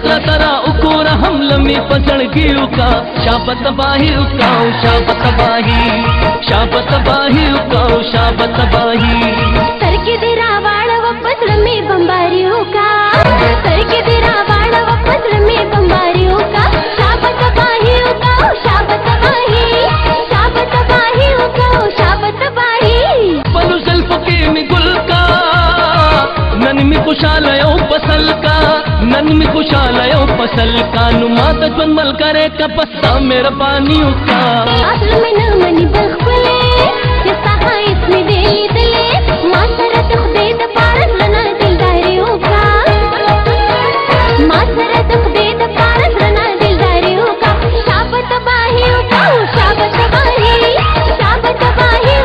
नखरा तरा उकोरा हम लमी पसण की उका शाबत बाही उकाऊ शाबत बाही उकाऊ शाबत बाही सरके दिरा वाळव पसळ मी बंबारी उका सरके दिरा वाळव पसळ मी बंबारी उका शाबत बाही उकाऊ शाबत बाही उकाऊ शाबत बाही पलू जल्फ के मी गुल का नन मी खुशालयो पसल का नन मी खुशालयो पसल का नुमात जन्मल करे कपस्ता मेरा पानी उका असल में न मनी बखले जिसका है इसमें देली दिले मासरत खुदेद पारस लना दिलदारी उका मासरत खुदेद पारस लना दिलदारी उका शाबत बाही उका शाबत बाही उका शाबत बाही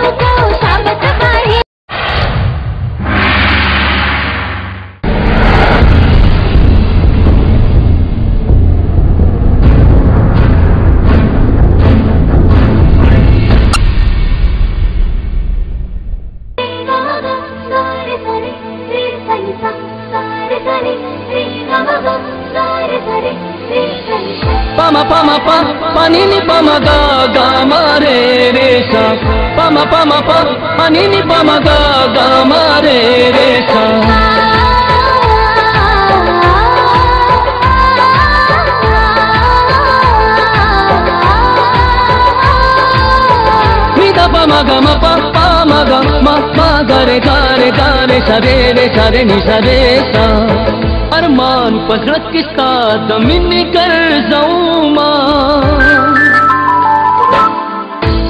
pama pama pa panini pama ga ga mare re sa pama pama pa panini pama ga ga mare re sa mi da pama ga ma pa pama ga ma ga re ga sa re ni sa re sa अरमान पसरत किसका दमिन कर जाऊं मां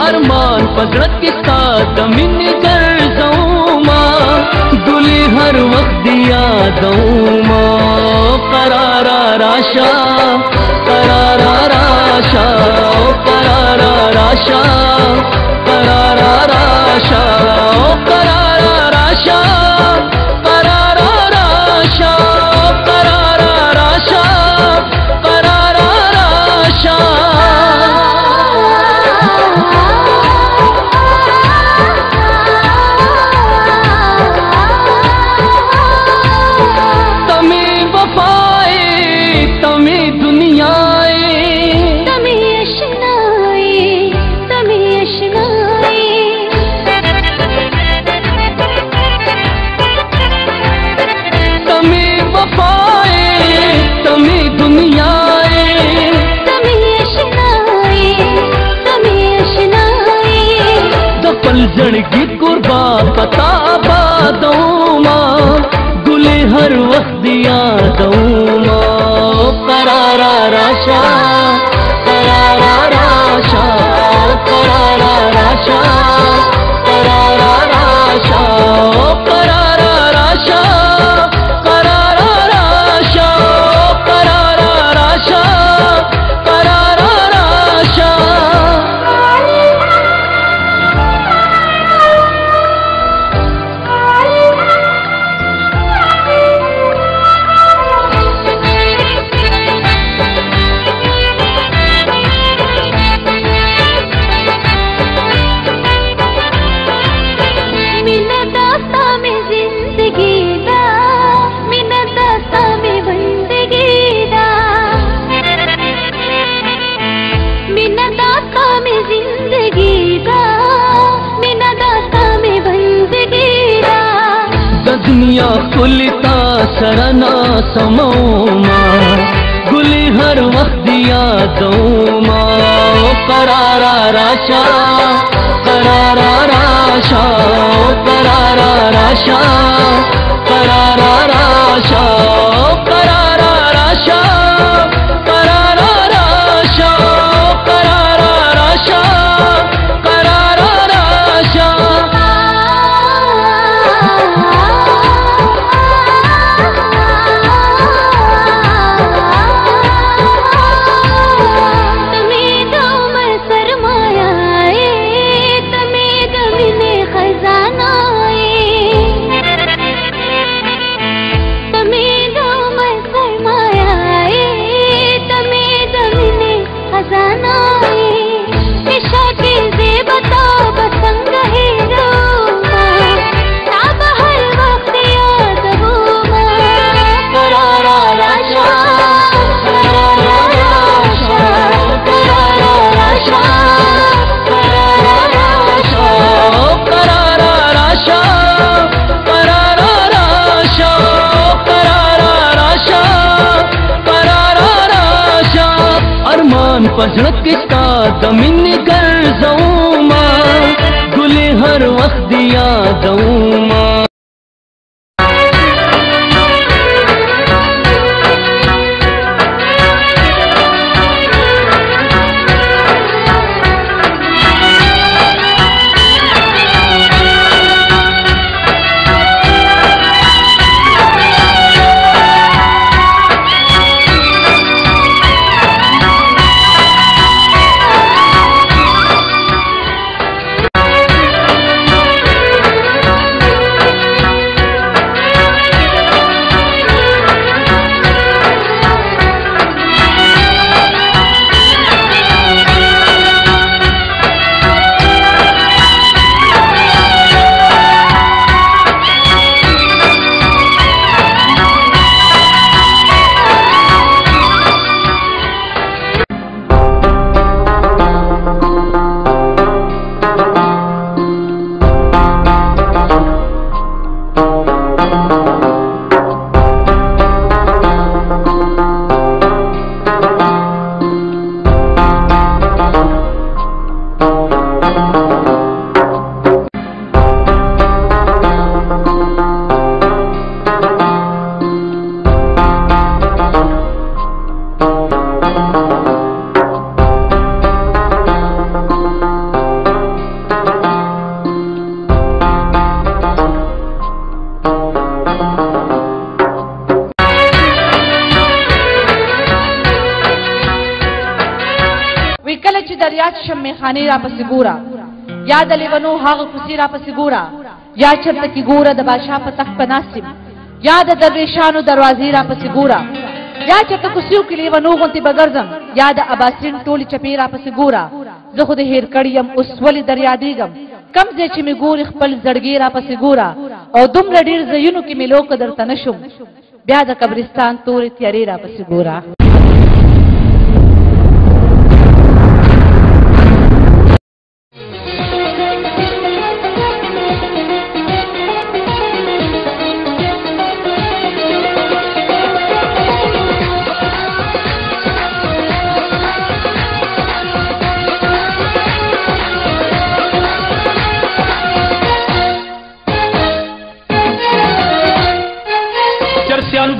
अरमान पसरत किसका दमिन कर जाऊं मां दुली हर वक्त दिया दूं मां करारा राशा करारा राशा करारा राशा करारा राशा करारा राशा जड़गी कुर्बा पता बादों मां गुले हर वक्त दिया दूं मां करारा राशा करारा राशा करारा राशा करारा राशा करारा राशा करारा राशा करारा राशा करारा राशा दुनिया खुलता सरना समोमा गुली हर वक्त दिया दूमा करारा राशा करारा राशा करारा राशा करारा राशा करारा राशा करारा राशा करारा राशा करारा राशा खजाना पझड़किस्ता दमिन कर जऊमा गुले हर वक्त दिया दऊमा दरिया शम्मे खानी रा पसी गोरा या दलेवनो हाग खुसी रा पसी गोरा या चरत की गोरा द बादशाह प तख्त पनासिम या द दरवेशानो दरवाजी रा पसी गोरा या चरत कुसियो के लिए वनो गोंती बगरजम या द अबासिन टोली चपेरा पसी गोरा ज खुद हेर कड़ियम उस वली दरिया दीगम कम जे चिमी गोर खपल जड़गेरा पसी गोरा और दुम रडीर जयुनु की मिलो कदर तनशुम ब्या द कब्रिस्तान तोरे त्यारेरा पसी गोरा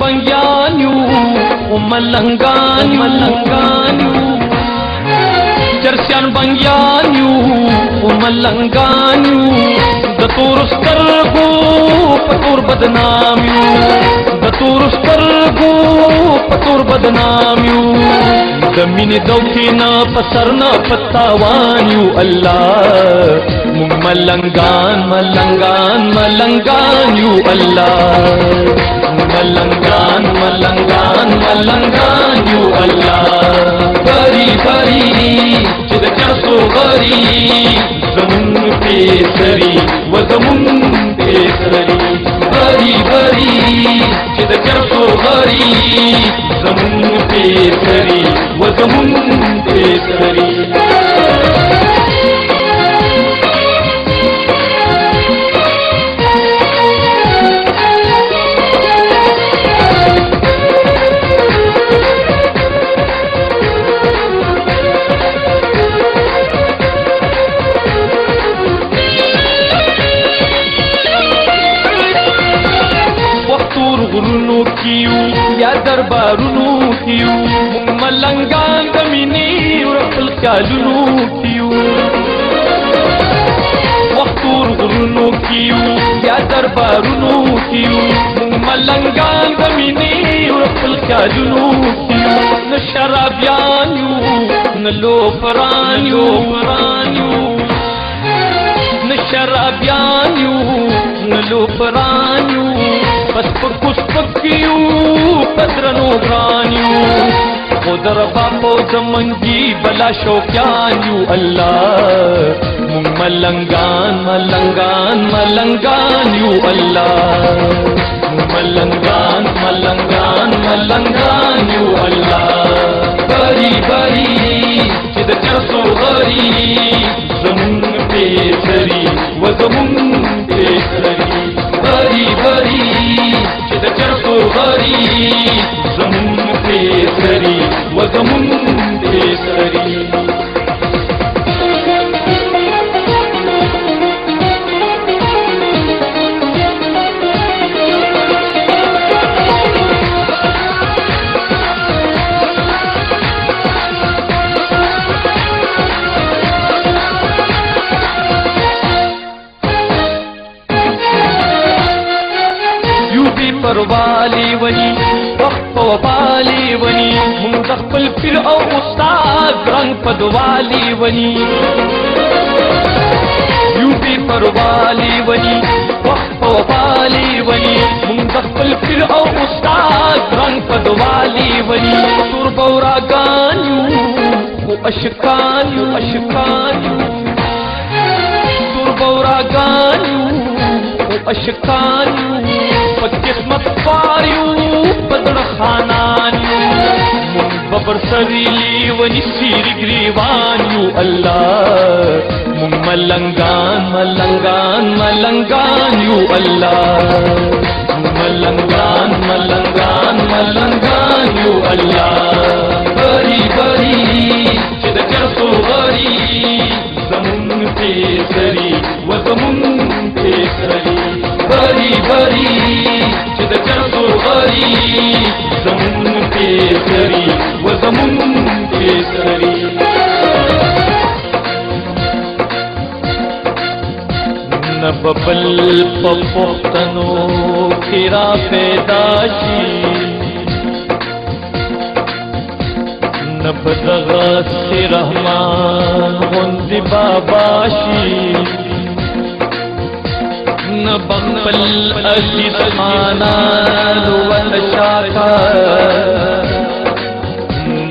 Bangyanyu, Umalanganyu, Jarsian Bangyanyu, Umalanganyu, Daturus Kargu, Patur Badnamyu, Daturus Kargu, Patur Badnamyu, Damini Daukina, Pasarna Patawanyu, Allah, Malanganyu, Allah. Malangan, you Allah. Bari, chida chaso bari, zamun pe sari, wa zamun pe sari. Bari, chida chaso bari, zamun pe sari, wa zamun pe sari. या दरबारुनु कियू मलंगान दमिनी रफल ख्यालुनु कियू वक्तूर गुरुनु कियू या दरबारुनु कियू मलंगान दमिनी रफल ख्यालुनु कियू न शराबियानु न लोफरानु न शराबियानु न लोफरानु Puspakiyu padrano graniyu Khudar bapo zamangi bala shokyanyu Allah Mung malangan yu Allah Mung malangan yu Allah Bari chida chaso bari Zamun pe sari wa zamun pe sari Bari chida chaso bari Zamun pe sari wa zamun pe sari परवाली वनी वक्त वाली वनी मुंतखल फिर औ उस्ताद रंग पदवाली वनी यूपी परवाली वनी वक्त वाली वनी मुंतखल फिर औ उस्ताद रंग पदवाली वनी सुर बौरा गान्यू वो अशकान्यू सुर बौरा गान्यू वो अशकान्यू किस्मत पारियू बदर खानान्यू बबर सरीली वनी सीरी ग्रीवान्यू अल्लाह मुंग मलंगान यू अल्लाह मलंगान यू अल्लाह बरी चिद करतो बरी जमुन पेसरी व जमुन पेसरी बरी चिद करतो बरी जमुन पेसरी व जमुन पेसरी न बबल पपुख्तनो खिरा पैदाशी न बदगा से रहमान गुंदी बाबाशी न बम्बल अजीज खाना वन शाखा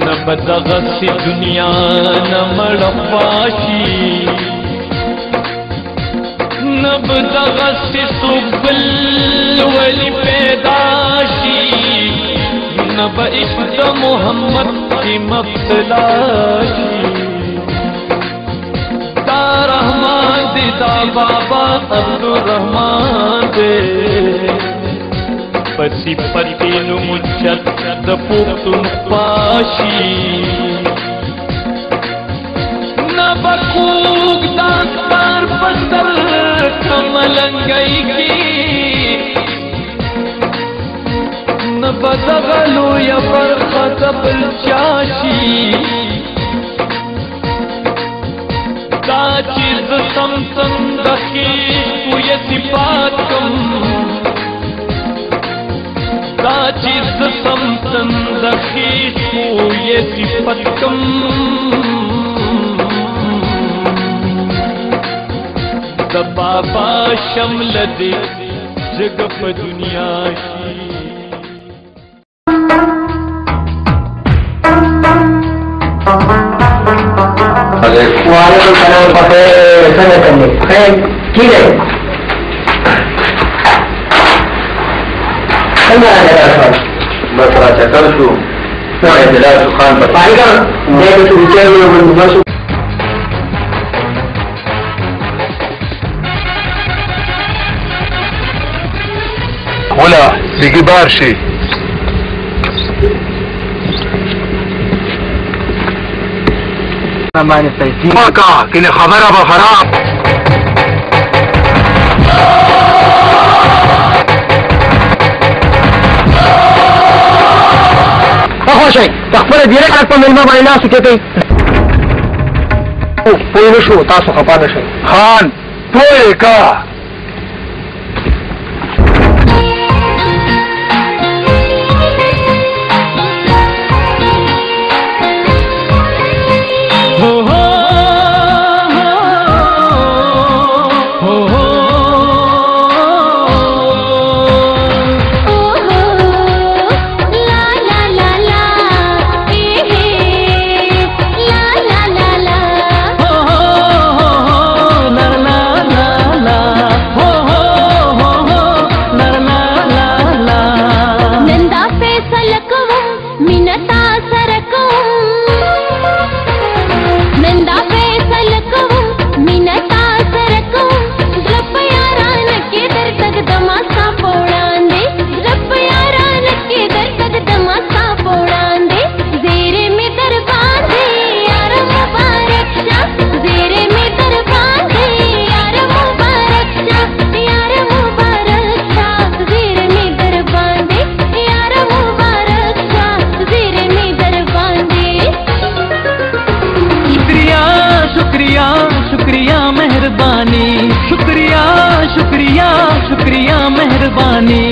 न बदगा से दुनिया न मड़पाशी नब दगस सुबल वली पैदाशी नब इश्क मोहम्मद की मब्तलाशी दा रहमान दिदा बाबा अब्दुर्रहमान दे पसी पतिन मुच्छत पुख्तुन पाशी नबकूक दास्तार बसर कमलंगई की न बदगलो या बरखत बलचाशी दा चीज समसन दखी ये सिपातम दा चीज समसन दखी ये सिपतम बाबा शमल दे जगप दुनिया ठीक है बस राजा कर तू खान बताएगा बोला दिगी बार शी का किन्हें खबर अब खराब खुश है तखबर धीरे कर मिलमा बाइना सुके शो तासो खपा खान पोए का शुक्रिया मेहरबानी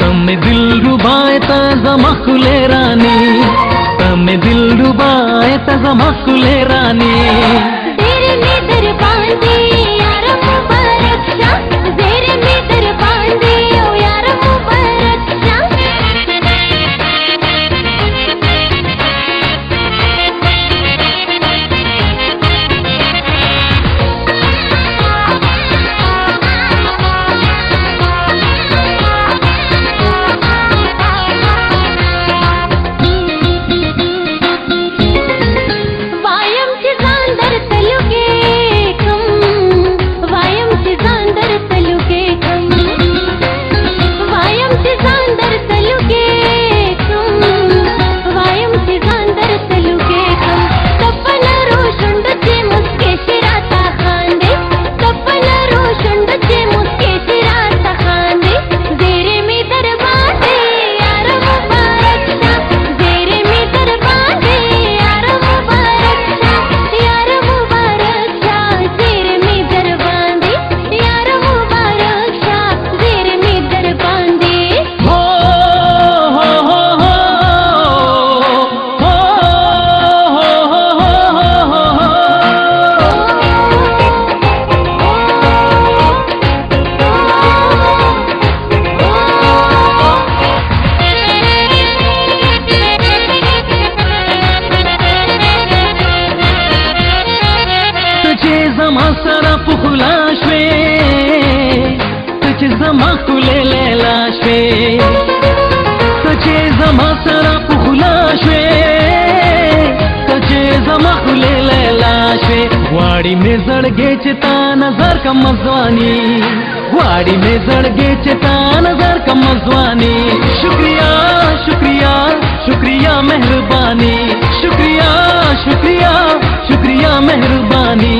तुम तमे दिल रुबाए ता जमखुले रानी, तमे दिल रुबाए ता जमखुले रानी। तेरे में दरबान दे यार मुबारक शाह, तेरे में दरबान दे ओ यार मुबारक शाह। वाड़ी में जड़गे चिता नजर का मजवानी, वाड़ी में जड़गे चिता नजर का मजवानी। शुक्रिया शुक्रिया शुक्रिया मेहरबानी, शुक्रिया शुक्रिया शुक्रिया मेहरबानी।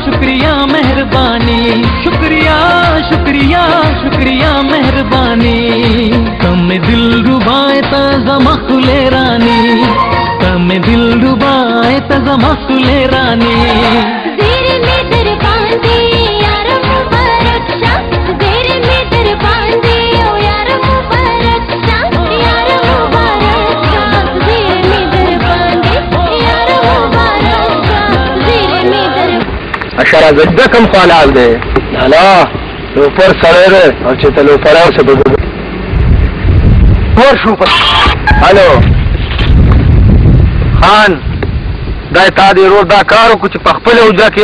शुक्रिया मेहरबानी, शुक्रिया शुक्रिया शुक्रिया मेहरबानी। तमे दिल रुबाए ता जमखुले रानी, तमे दिल रुबाए ता जमखुले रानी। तेरे में दरबान दे यार मुबारक शाह, तेरे में दरबान दे ओ यार मुबारक शाह, यार मुबारक शाह। तेरे में दरबान दे यार मुबारक शाह, तेरे में दरबान। अशरा गद्दा कम ख्वालाल दे नाला ऊपर सड़े और चेतल ऊपर आओ से और शूपर। हेलो खान दाय तादी रोड दा कारो कुछ पखपले हो जाके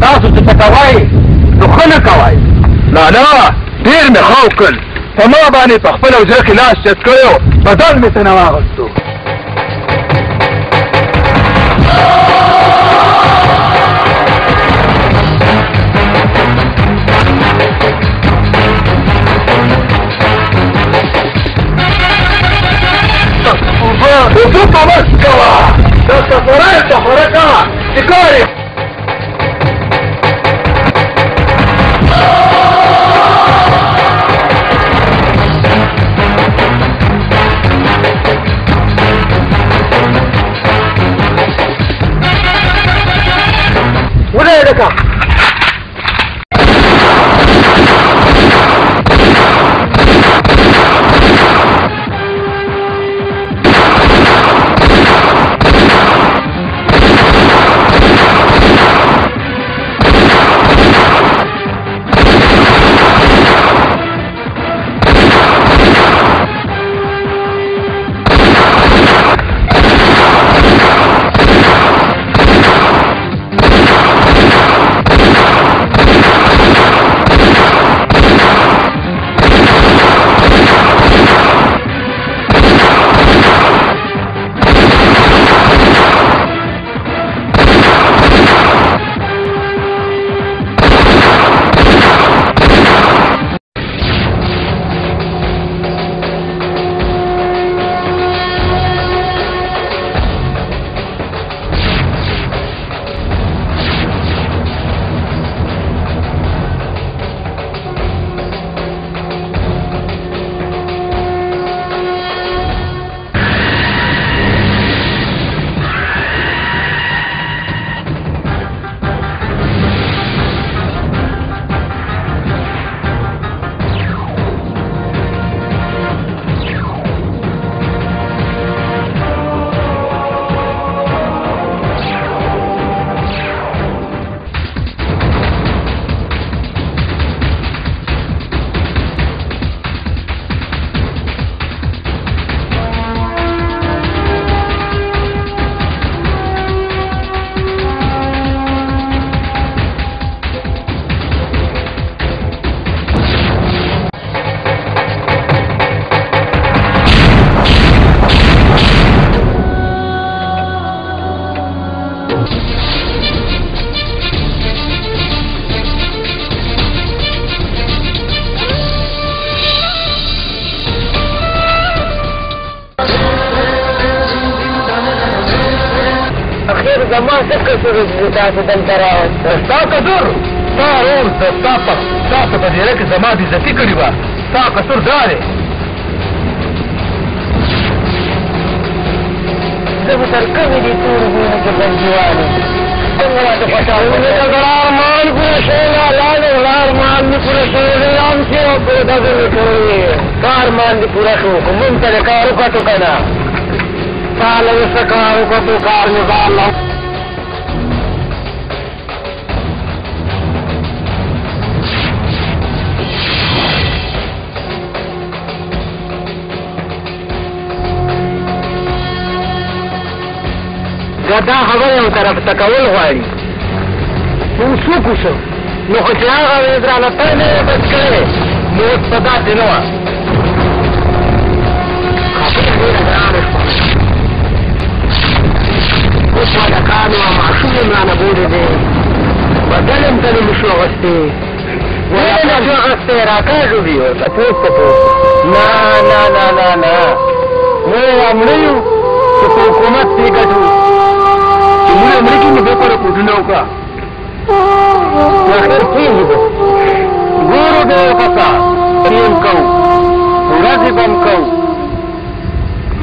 تاسو څه کوي نو خنه کوي لا ډیر مې خوکل په ما باندې په خپل وجه کې لاس چت کړو بدل مې څه نه واغستو وزو طبس كوا ده سفرات حركة تكاري का زما څه قصور دی تاسو دلته راوست ستا قصور ستا ورور ستا په پدیره کې زما بېعزتي کړې وه ستا قصور دا دی زه به تر کومې دې تورې ګونې کې بندیوان یم څنګه راته خوشحالي د زړه ارمان پوره شوی دی الله د زړه ارمان دې پوره شوی دی هم چې پیدا مې کړی دا ارمان دې پوره شو خو مونږ ته د کار وکړو که نه تا له اوس کار وکړو کار مې باله دا خبره یو طرف ته کول غواړي موږ څوک وشو نو خو چې هغه ورځ رانه ته نه یې بچ کړی نو اوس په داسې نه وه خبره ډېره ګرانه شوه اوس هلکان وه ماشوم یم رانه بولې دی بدل یم ته نه شو اغوستې ولې نه شو اغوستې راکاږو دي ورته تپوس نه نه نه نه نه موږ مړه یو چې په حکومت پرې ګټو مړه مړه کې مې بېپره کوټونه وکړه آخر کېږي به ګورو د یو کسه یم کوو ورځې به هم کوو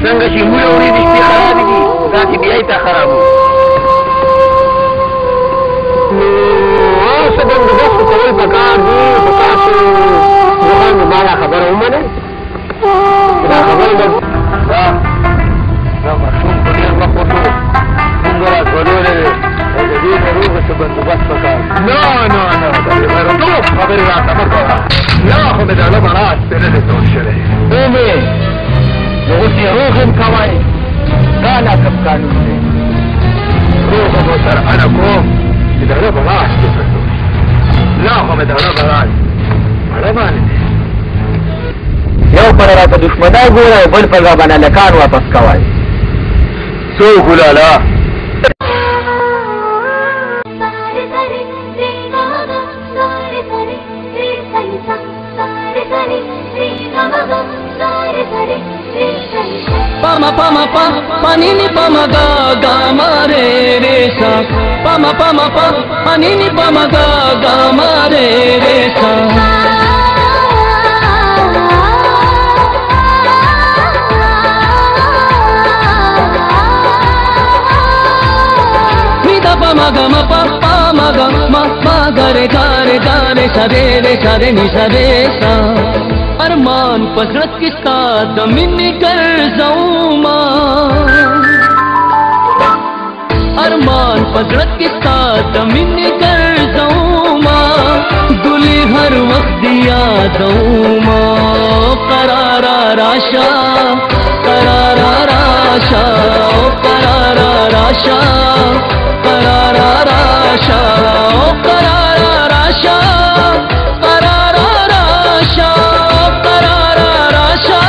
څنګه چې مړه ورځې شپې خرابې دي داسې بیا یې ته خرابو نو څه بندوبست کول پکار دي خو تاسو زغم ما دا خبره ومنئ دا خبره به دا ماشوم په ډېر وخت وشو مونږ راځولې دی او د دې ناروغه څه بندوبست پکار نه نه نه دا د غیرتوب خبرې راته مه کوه لا خو مې دا نه به راز پرې نه دی ټول شوی ومې نو اوس یې روغ هم کوئ دا ناکم قانون دی روغه به سره انا کوم چې د هغه به راز پرې پرېږدو لا خو مې د هغه به راز مړه باندې دی یو پر راته دشمنان ګوره او بل پر را باندې هلکان واپس کوئ څوک ولاله Pama pama pa panini pama ga ga mare re sa pama pama pa panini pama ga ga mare re sa ma ga ma pa pa ma ga ma ga re sa re ni sa re sa अरमान पसरत किस्सा दमिन कर जाऊं मां अरमान पसरत किस्सा दमिन कर जाऊं मां गुली हर वक्त दिया दूं मां करारा राशा करारा राशा करारा राशा करारा राशा करारा राशा करारा राशा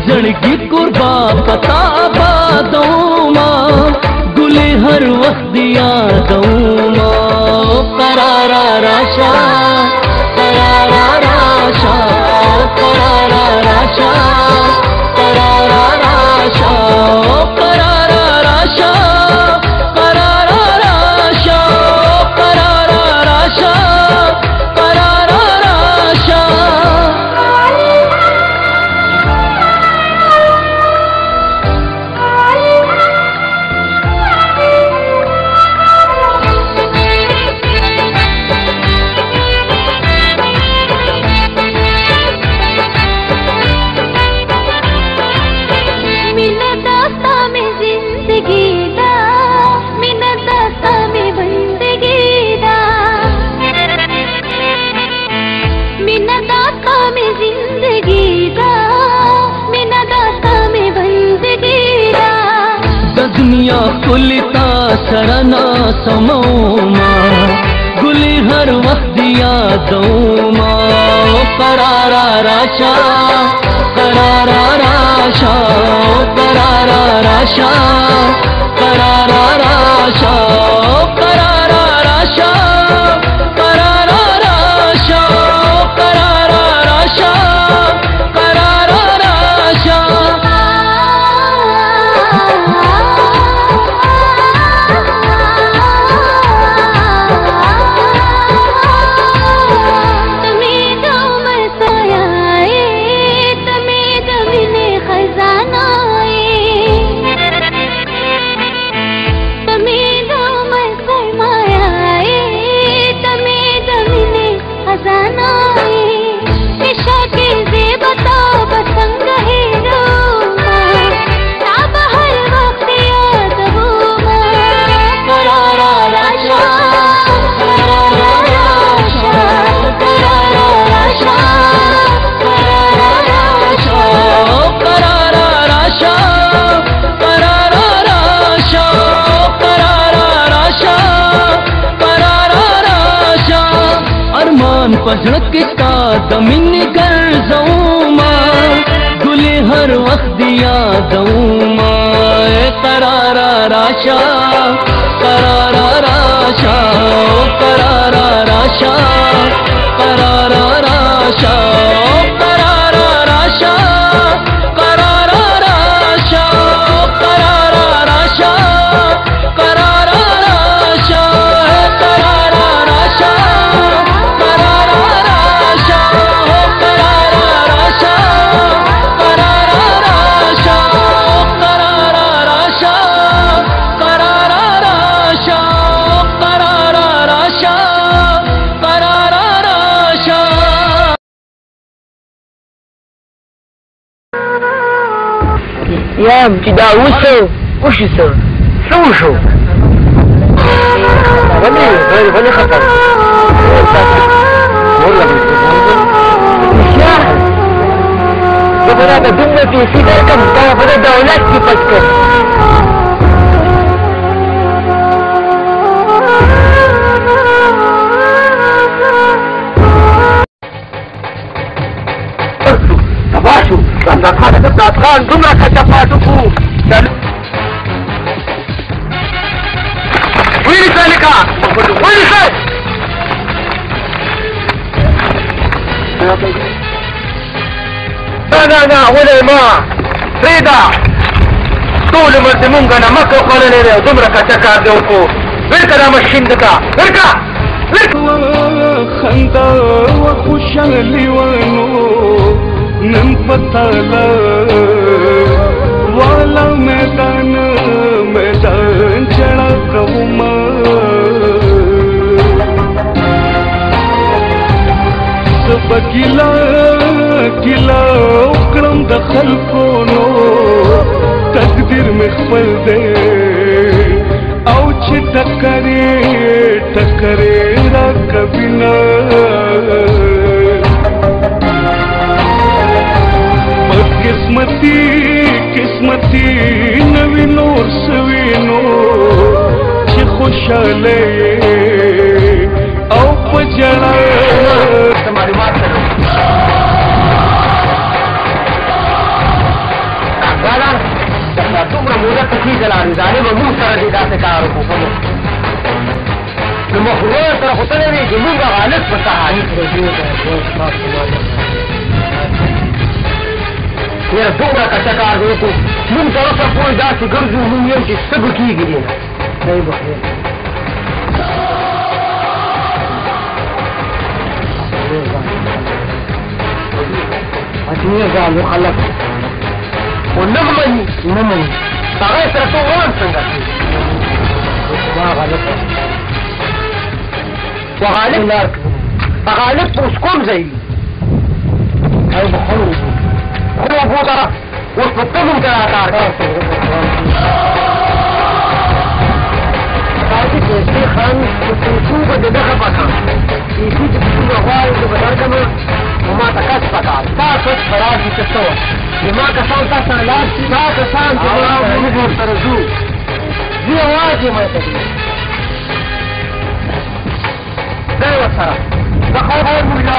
जड़गी कुर्बा पता बादों मां गुले हर वक्त दिया दूं मां करारा राशा करारा राशा करारा राशा करारा राशा करारा राशा करारा राशा करारा राशा करारा राशा दुनिया कुलिता सरना समोमा गुली हर वक्त दिया दूमा करारा राशा करारा राशा करारा राशा करारा राशा करारा राशा करारा राशा करारा राशा करारा राशा पसरत किस्सा दमिन कर जाऊं मां गुले हर वक्त दिया दूं मां करारा राशा करारा राशा करारा राशा करारा राशा करारा राशा करारा राशा करारा राशा करारा राशा करारा राशा Я тебя услышал, услышал, слушал. Вали хатан. Beberapa jumlah visi mereka membawa pada daulat dipaskan. Tabasu, خان عبدالله خان دومره کچه پاټو کو ونیسه لکه ونیسه نه ولې ما پرېږده ټول عمر دې مونږ نه مکه خوړلی دی او دومره کچه کار دې وکړو ورکه دا مشین دته ورکه خندا و خوشحالي ونو نن پتالا والا میدان چڑا کوما سب گیلا گیلا اکرم د خلقونو تقدیر مخبل دے او چې ټکرې را کبینا قسمتی نوی نور سوینو چې خوشاله او پجړا معلومات کړو دا دومره موده تکلیف لري ځانې به موږ سره دې داسې کار وکړو نو مخلوق سره خو ته نه وي چې موږ غالب په صحاني یاره دومره کچه کار دی وکړو موږ تر اوسه پورې داسې ګرځو موږ یم چې څه به کېږي دې نه دی به خیر اچنیه ځان مخلق و نه مني هغه سره ته وان څنګه وغالب لار غالب په اوس کوم ځای او به خلو اوبو ته اوس په ته مونږ ته راکار تاسې پیسې خان په پیسو به د دغه پکار پیسې چې پسونه غواړي زه به درکړم نو ما ته کس پکار تا کس په راشي چې څه وه زما کسان تا سره لاړ شي تا کسان چې موږ ورسره ځو زه یوازې ماته دي دی ورسره د خبر مولا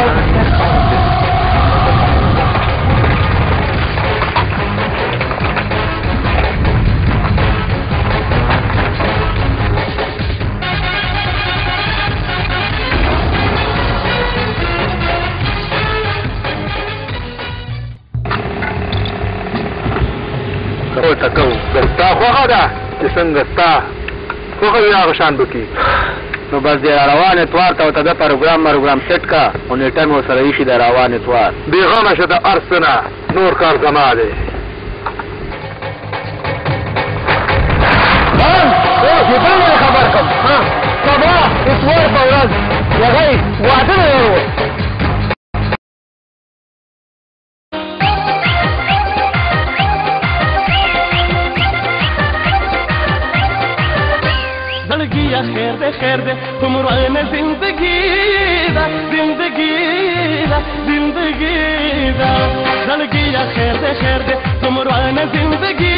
ته کوو ستا خوښه ده چې څنګه ستا خوښه وي هغه شان به کي نو بس دی روان اتوار ته ورته ده پروګرام سیټ کا او نیټه مې ورسره ایښي د روان اتوار بېغمه شه د هر څه نه نور کار زما دی چې بل نه خبر کړم سبا اتوار په ورځ هغی واده نه لرو خیر دے عمران زندگی دا زندگی دا خیر دے عمران زندگی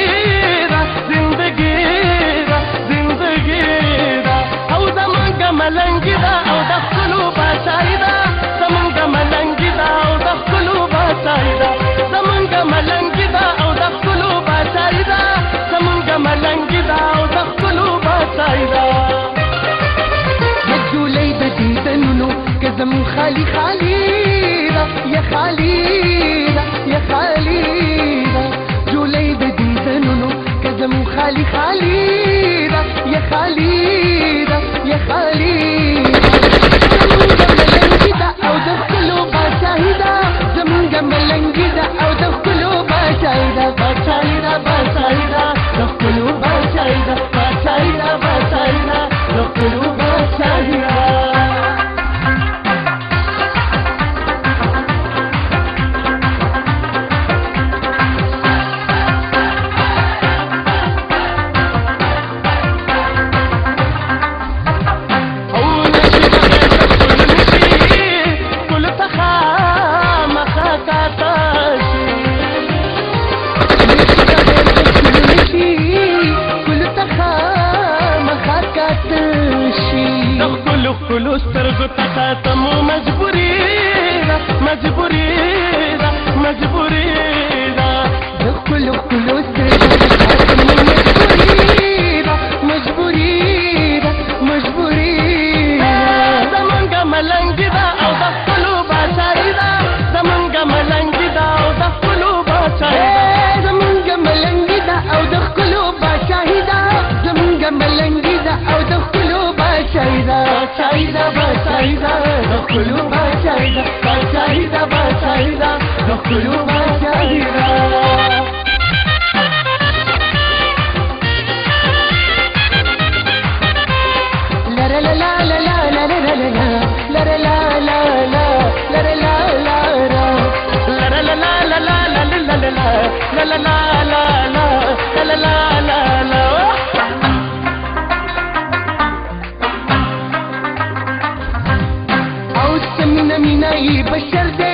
دا او زمانگا ملنگی دا او دخلو باشای دا زمانگا ملنگی دا او دخلو باشای دا زمانگا ملنگی دا او دخلو باشای دا زمانگا ملنگی دا او دخلو باشای دا زمون خالی دا یا خالی دا جولی د دیدنونو که زمون خالی دا یا خالی دا زمونگا ملنگی دا او دخلو باشای دا دخلو باشای دا دخلو باشای دا سترګو ته خاتمو مجبوري ده نخلو باشايدا باشايدا باشايدا نخلو باشايدا بشر دے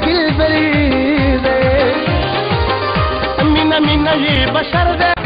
دل برید مینا مینا یہ بشر دے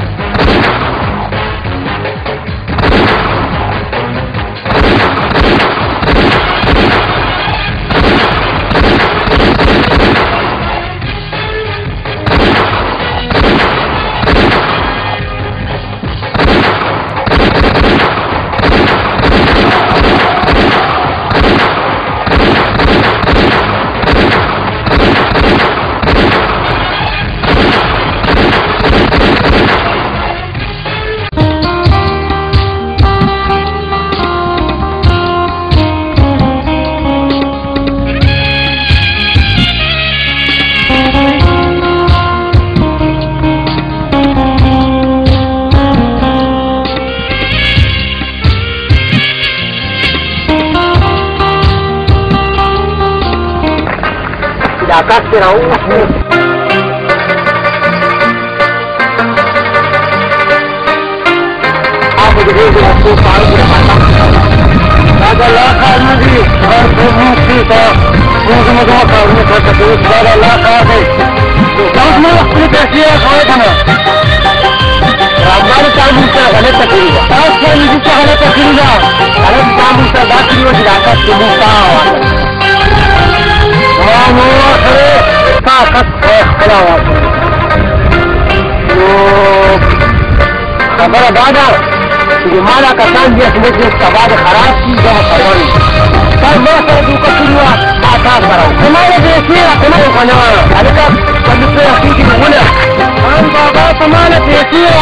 आकाश से रहा हूँ आप मुझे आपको पार कर पाता राजा लाख आदमी और मुक्ति का मजा करने का तकलीफ राजा लाख आ गए बहुत में अपनी कैसी है खाए था ना रामदान चालू से गलत तकलीफ सात से निजी से गलत तकलीफ गलत चालू से दाखिल हो जाता है मुक्ता खबर दादा माला का काम दिया मुझे सवाल खराब की जहाँ करवाई तब मैं कर दूँ कसूरिया आशा करा तुम्हारे देखिए तुम्हारे खाना अरे का बंदे रखी की बोले हम बाबा तुम्हारे देखिए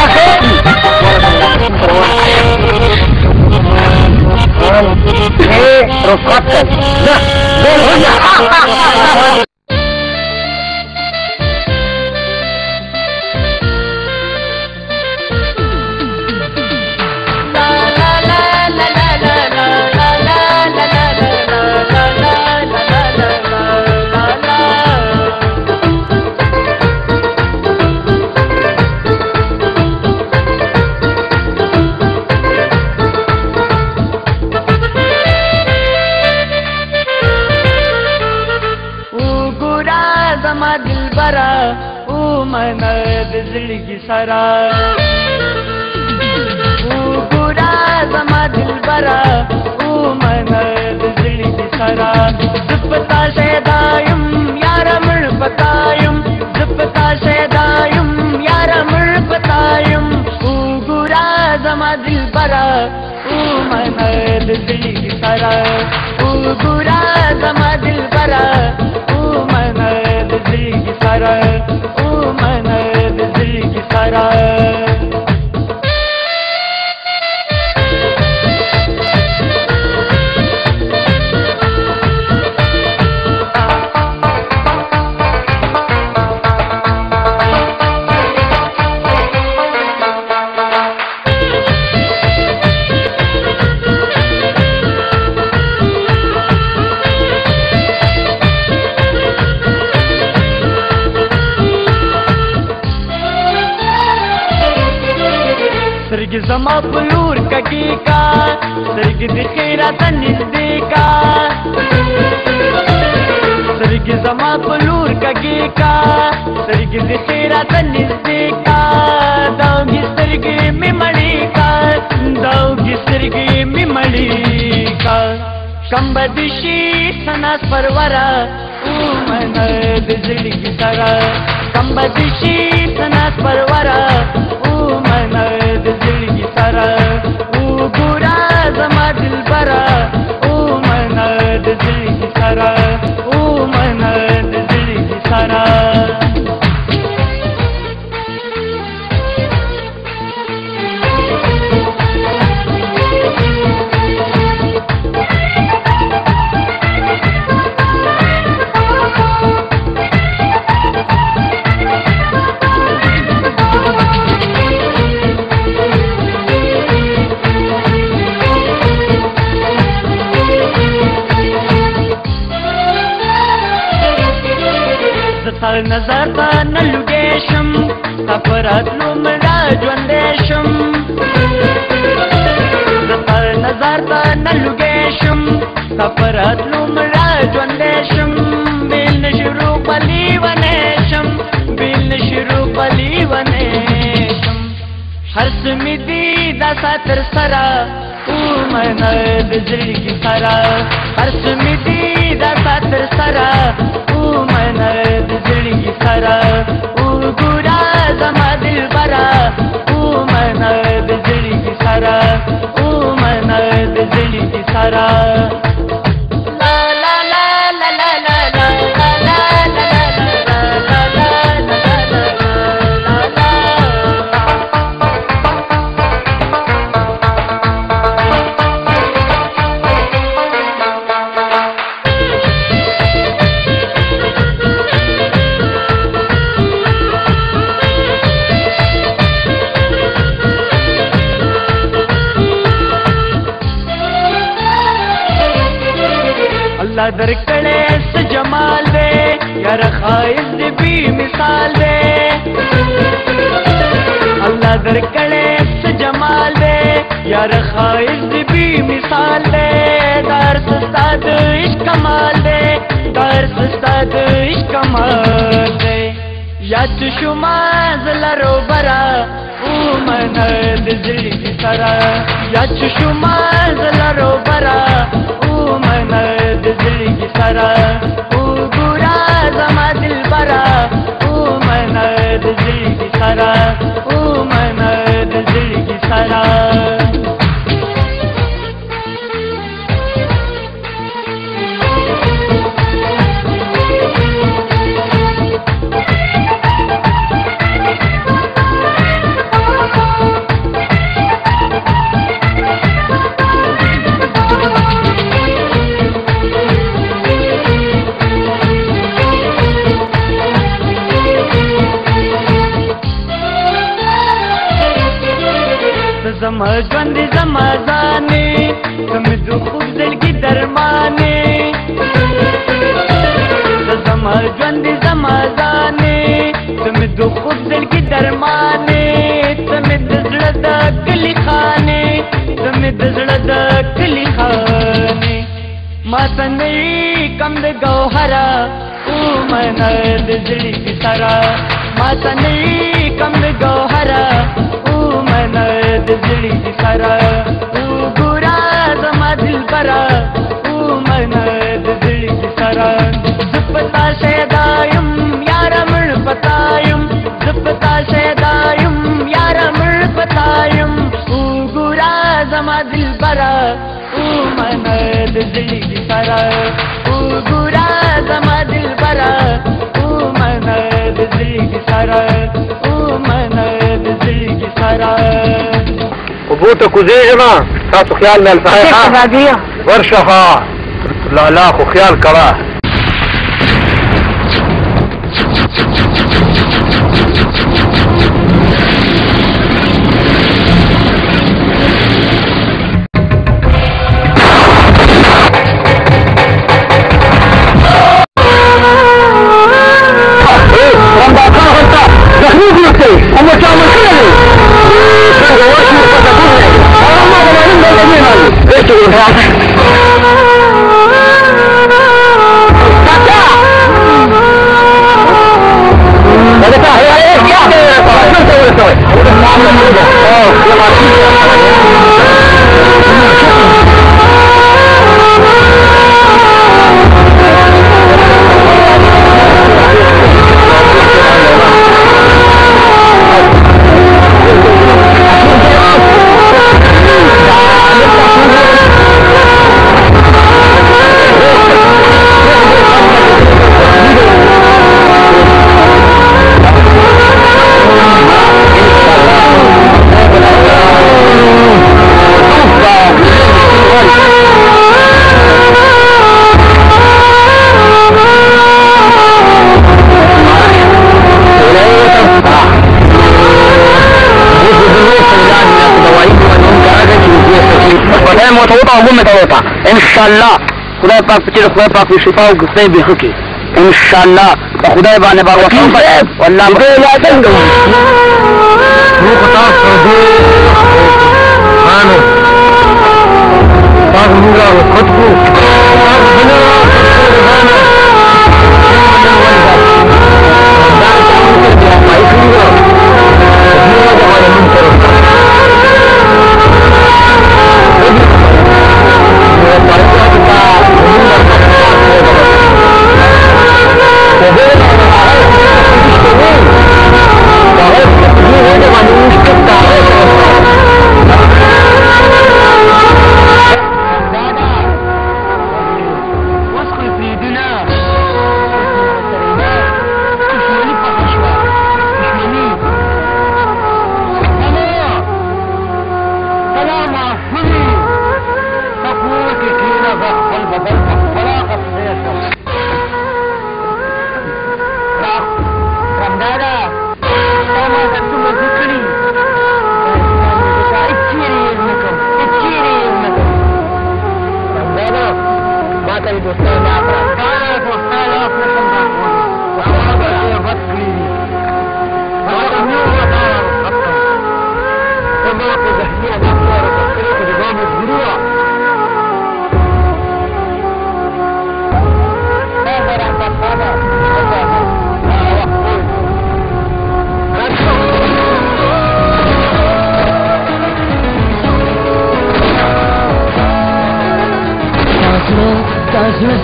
सारा पूरा जमा दिल बरा मन दिल सारा दुपता शेदायुम यार मुड़ बतायुम दुपता शेदायुम यार मुड़ बतायुम पूरा जमा दिल बरा मन दिल सारा पूरा जमा दिल बरा मन दिल सारा मन दिल सारा जमा पुलूर कगी का सरग दिखेरा तनिस्ते का सरग जमा पुलूर कगी का सरग दिखेरा तनिस्ते का दाऊगी सरग में मड़ी का दाऊगी सरग में मड़ी का कंबदिशी सनास परवरा मन दिजड़ी सारा कंबदिशी सनास परवरा मन दिजड़ी सारा बुरा जमा दिल बरा نظر ته نه لوګی شم ستا په راتلو مړه ژوندی شم زه په نظر ته نه لوګی شم ستا په راتلو مړه ژوندی شم بیل نه شروع پلی ونی شم بیل نه شروع پلی ونی شم هر څه مې دي دا ستا تر سره ومنه د زړګي سره هر څه مې دي دا ستا تر سره ومنه د زړګي سره وګوره زما دلبره ومنه د زړګي سره ومنه د زړګي سره اللہ درکڑے سے جمال دے یار خائز بھی مثال دے اللہ درکڑے سے جمال دے یار خائز بھی مثال دے دار سستاد عشق کمال دے دار سستاد عشق کمال دے یا چشما زلرو برا اومن دزړګي سره یا چشما زلرو برا اومن دزړګي سره وګوره زما دلبره اومن دزړګي سره اومن دزړګي سره زما ژوند زما ځانې زما د خوب زړګي درمانې زما ژوند زما ځانې زما د خوب زړګي درمانې زما د زړه د کلي خانې زما د زړه د کلي خانې ما ته نه کم د ګوهره اومنه د زړګي سره ما ته نه کم د ګوهره اومنه د زړګي سره وګوره زما دلبره اومنه د زړګي سره زه په تا شیدا یم یاره مړ په تا یم زه په تا شیدا یم یاره مړ په تا یم وګوره زما دلبره اومنه د زړګي سره وګوره زما دلبره اومنه د زړګي سره اومنه د زړګي سره وبوته کوزیږم تاسو خیال مې الفاظ ورشه لا خو خیال کوه ان شاء الله خدای پاک چې خدای پاک شفا او ګسې به وکړي ان شاء الله خدای باندې باور وکړه والله لا څنګه روح تاسو دې خانو تاسو موږ وکړو تاسو بنا خانو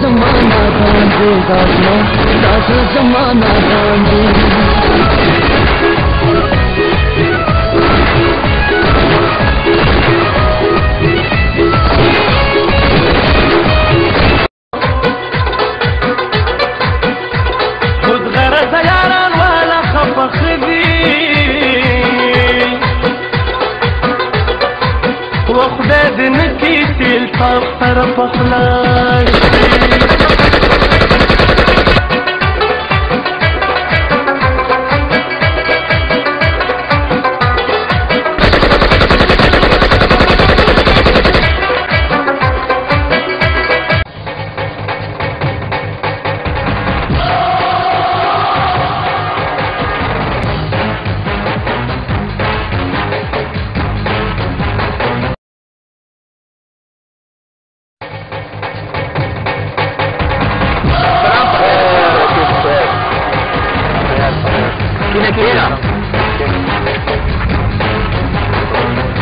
जमाना गांधेगा जमाना गांधी खुद गरज यारान वाला खपखदी وخدای دې نکي تل په طرف خلاص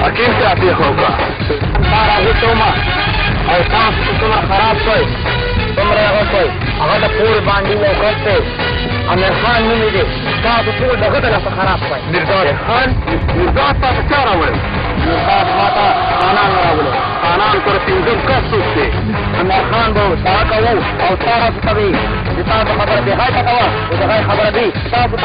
अकील से आती होगा सारा ही तोमा और सांस तुम्हारा खराब कोई तुम रहे कोई अगर पूरे बांधी में करते आमिर खान नहीं मिले साथ पूरे जगत ना खराब कोई निर्दार खान निर्दार का बेचारा हुए निर्दार माता खाना ना बोले खाना कर सिंगल का सोचते आमिर खान बहुत सारा वो और सारा तभी जितना खबर दिखाई था वो दिखाई खबर दी सब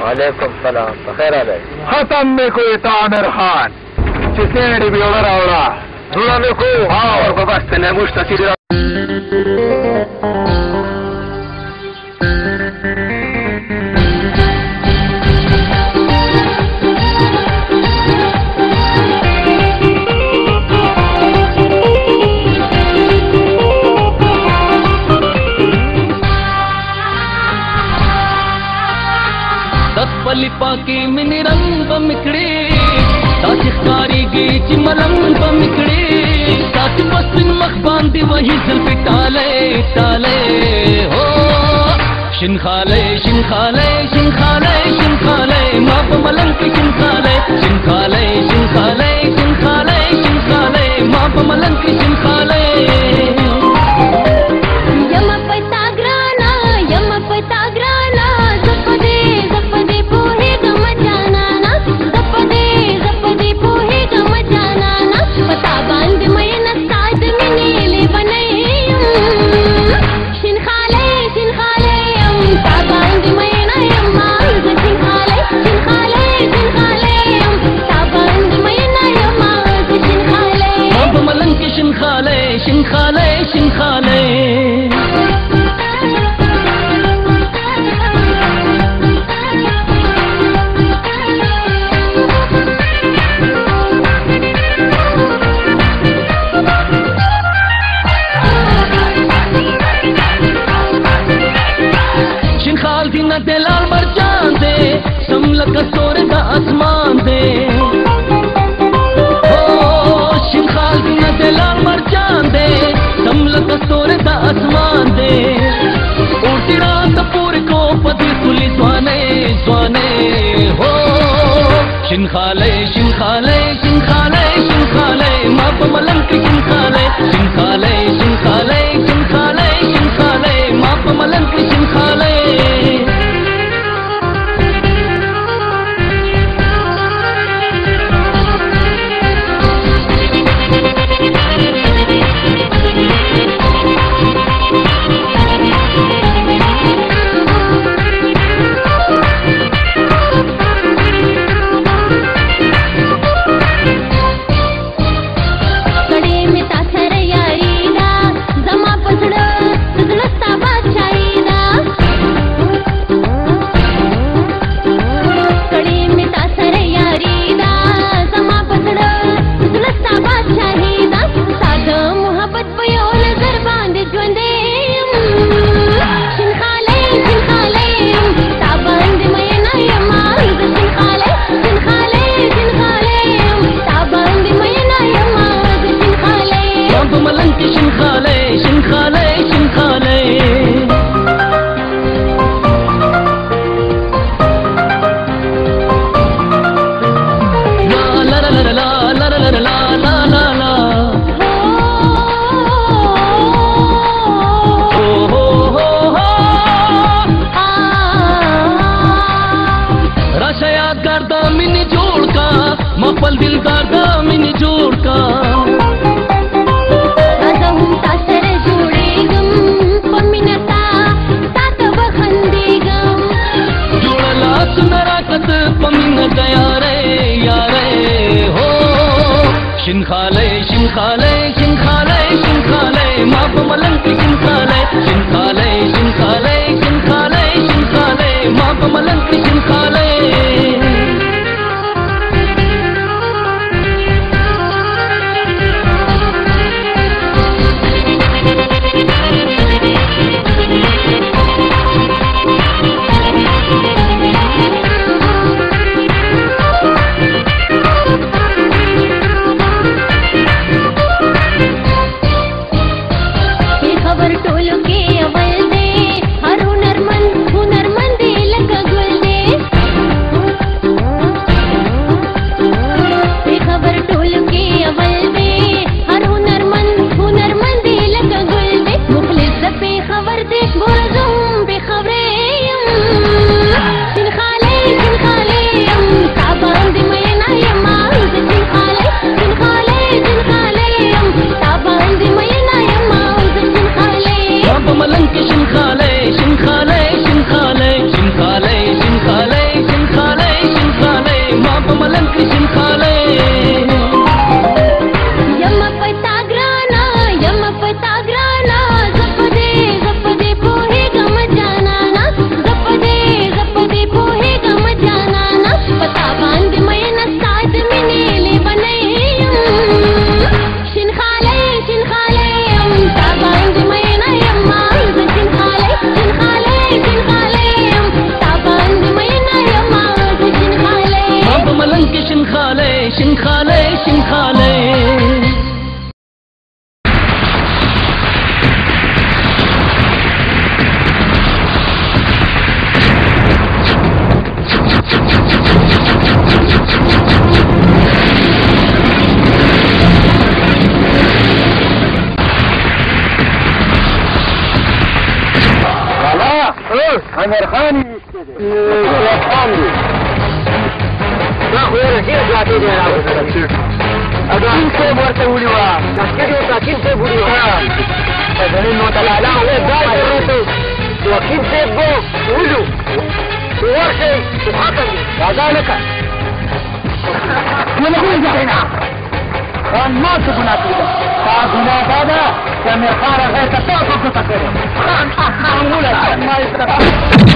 वालेकुम सलाम बखैर अलैक खत्म में कोई तामिर खान चिसेड़ी भी उड़ा उड़ा दूल्हा में को हाँ और बबस ने मुश्तकिल पाके मिन रंग बमिकड़े ताज कारीगी चिमलंग बमिकड़े ताज बसन मखबांदी वही जुल्फ टाले टाले हो शिनखाले शिनखाले शिनखाले शिनखाले माप मलंग की शिनखाले शिनखाले शिनखाले शिनखाले शिनखाले माप मलंग की शिनखाले शिनखाले शिंखाले शिंखाले शिंखाले शिंखाले मा पमलंक शिंखाले शिंखाले शिंखाले शिंखाले शिंखाले मा पमलंक शिंखाले मपल दिलदार दामिन जोड़ का अजहum तासर जोड़ेगम पमिनता तात बखंदेगम जोड़ला सुनराकत पमिन यारे यारे हो शिंखाले शिंखाले शिंखाले शिंखाले माप मलंक शिंखाले शिंखाले शिंखाले शिंखाले शिंखाले माप मलंक शिंखाले शिंखाले शिंखाले عمر خاني خاني ما هو رجيل جاتي دي انا اذا انت ورتولي وا كده تاكيد تقولي وا اذا انه طلع لا هو جاي الرسول وكيف تبو قولوا ورشي سبحان هذا لك من هو جاينا خان ما تبنا كده تاغنا هذا كان يقارا غير تاخذ تكره خان ولا ما يستطيع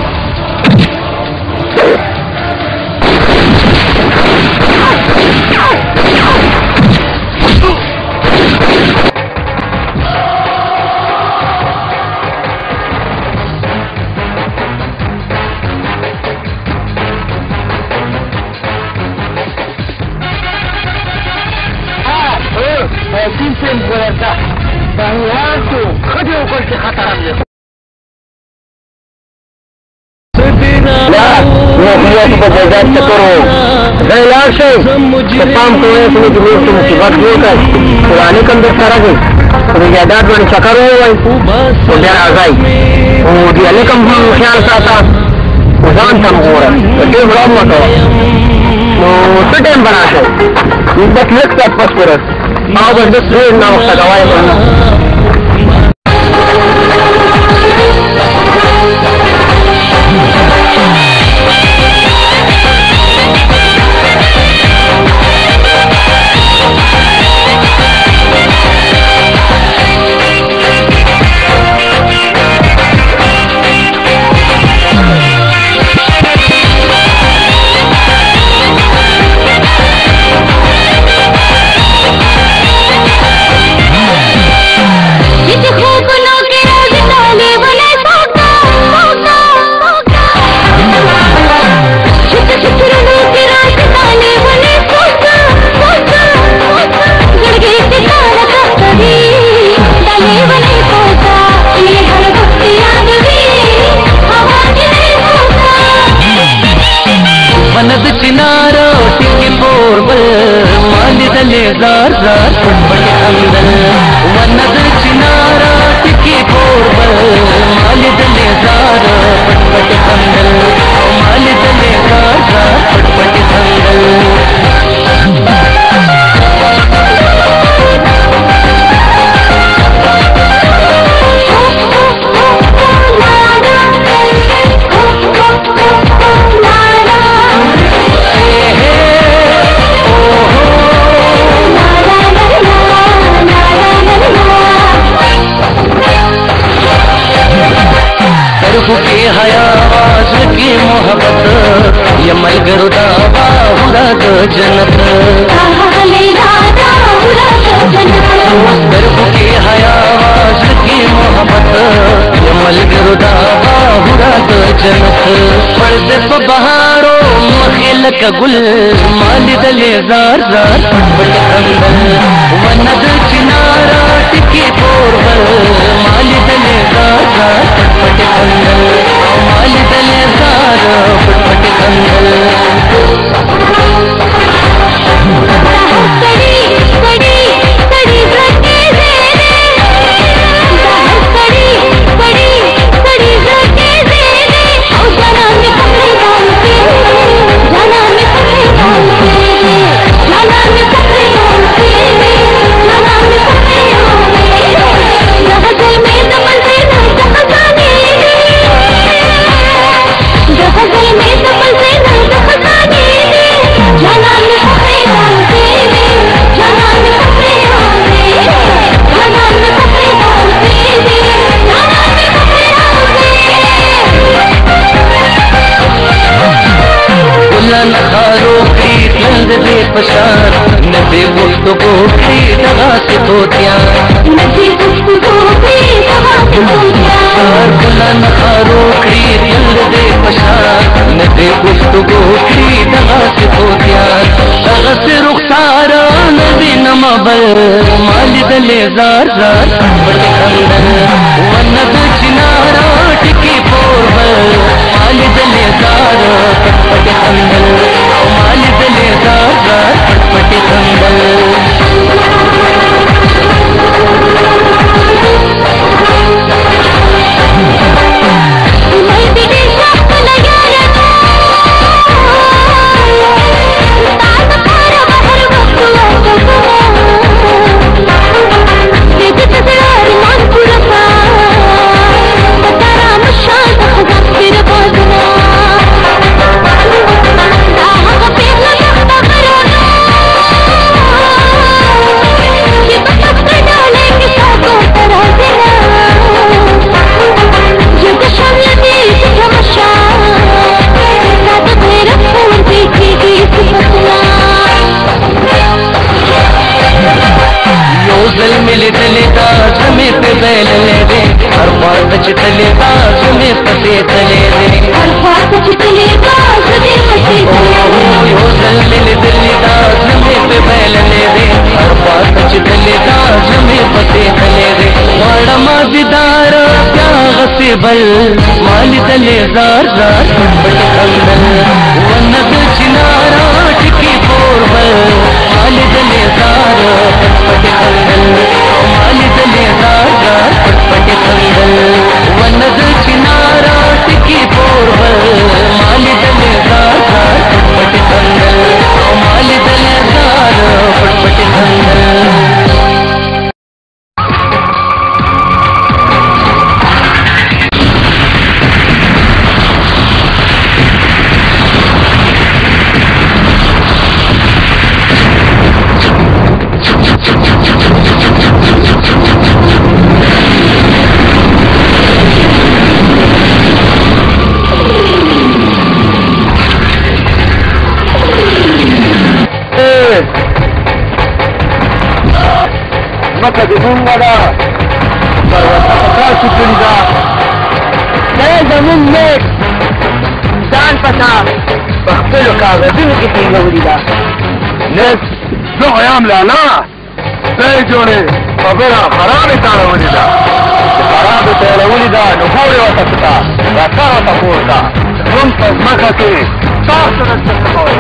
كيف ولا فهوانتو خدوا كل خطر لا दिया तो बजाय करो गैलाश है तमाम को ऐसे जो तुम वक्त होकर पुराने के अंदर सारा गई तो यादात बड़ी चकर हो गई तो क्या आ गई वो दिया कम ख्याल साथा उजान तम हो रहा है तो बड़ा मत हो तो टाइम बना है बस लेट तक बस पर आओ बस ना वक्त दवाई करना वनद चिनारो टिके पोरबल मालिदले जार जार पटपटे अंदर वनद चिनारो टिके पोरबल मालिदले जार पटपटे अंदर मालिदले जार जार पटपटे अंदर के हयावाज की मोहब्बत ये मलगरुदा बाहुरा जन्नत के हयावाज की मोहब्बत ये मलगरुदा बाहुरा जन्नत पर्दे पे बहारो मखिल का गुल मालिदले जार जार पटपटे वनद चिनारा टिके पोरबल मालिदले जार जार पटपटे मालिदले जार पटपटे पशार नबी गुफ्तगू की दगा से धोतियां नबी गुफ्तगू की दगा से धोतियां बुलंद खारोखी दिल दे पशार नबी गुफ्तगू की दगा से धोतियां दगा से रुखसार नबी नमबल मालिदले जार जार पटपटे अंदर वनद चिनारा टिके पोरबल मालिदले जार पटपटे अंदर मालिदले जार जार पटपटे अंदर मिले तले ताज में पे बैल ले दे हर बात चले ताज में पते तले दे हर बात चले ताज में पते मिले तले ताज में पे बैल ले दे हर बात चले ताज में पते तले दे वाड़ा माजीदार क्या गसीबल माली तले जार जार पटपटे अंदर که د مونږه ده پر ورته په تاسو کړي ده دا زمونږ نیک ځان پته په خپلو کاغذونو کې تېرولي ده نیک زه وایم لالا دا یې جوړې خبره خرابې تاړولې ده چې خرابې تېرولي ده نو ګورې ورته پته راکړه ورته پورته زمونږ په ځمکه کې تاسو نشته څه کوئ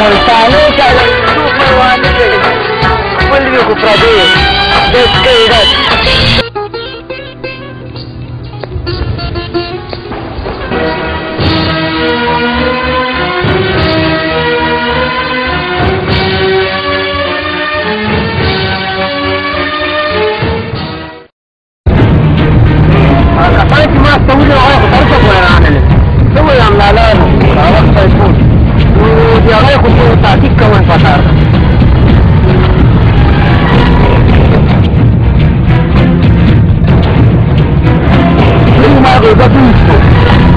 ملتانو چاله څوک پروا نه کوي خپل وي خو پردی دس کوي دس کسان چې ما ته ولي هغه خو تر اوسه پورې رانغلې زه وایم لالا نو راوخته یې ټول نو د هغې خو څه تحقیق کول پکار ده دوی ما غیبت وویستو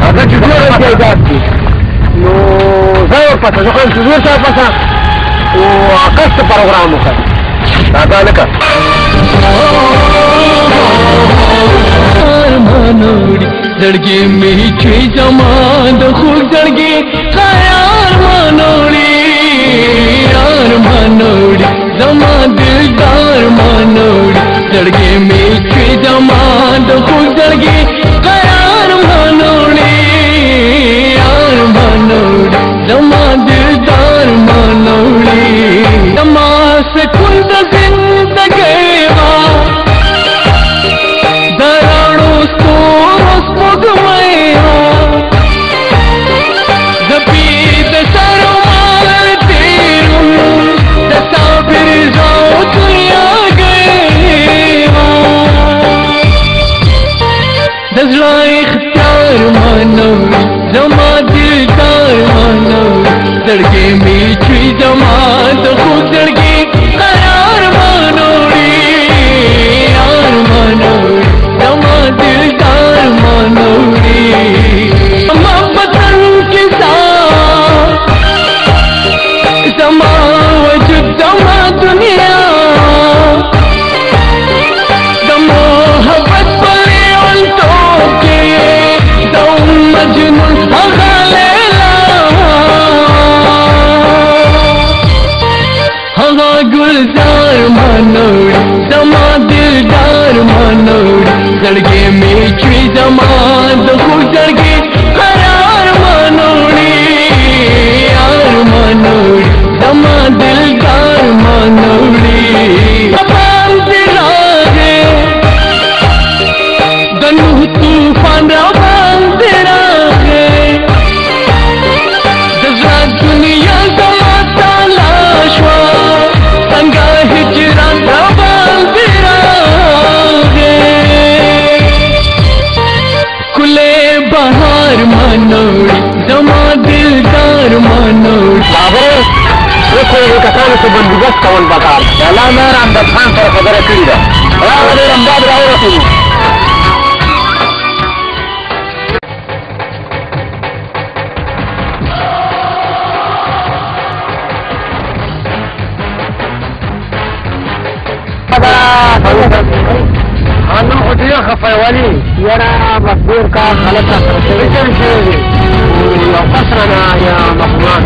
هغه چې ډېره جایداد دي نو زه ورپسې زه خو یم څلور ساعت پسه خو اکس ته پروګرام وکړ دا لکه मनोड़ी जड़गे में छुई जमान खूब जड़गे यार मनोड़ी जमा दिलदार मनोड़ी जड़गे में छुई जमान खूब जड़गे यार मनोड़ी जमा दिलदार मनोड़ी जमा से कुंद जिंदगी जमा दिलदार मनोड़ी जड़गे में छुई जमा तो खूब जड़गे यार मनोड़ी जमा दिलदार मनोड़ी मोहब्बतन के साथ जमा वजूद जमा दुनिया मोहब्बत बड़े उल्टों के मजनून हवा गुलजार मनोड़ी जमा दिलदार मनोड़ी जड़गे में छुई जमा खूब जड़गे यार मनोड़ी जमा दिलदार मनोड़ी गनु तूफान दुनिया जमा तलाशवा संगा हिजरान खुले बहार मनोड़ी जमा दिलदार मनोड़ी کسانو څه بندوبست کول پکار د الله مهر امداد خان سره خبره کړې ده راغه ډېر امداد راورسېدو نن خو ډېر خفه یې ولې یاره مقدور کار خلک راسره شوي شوي دي یو کس رانه یا مخمان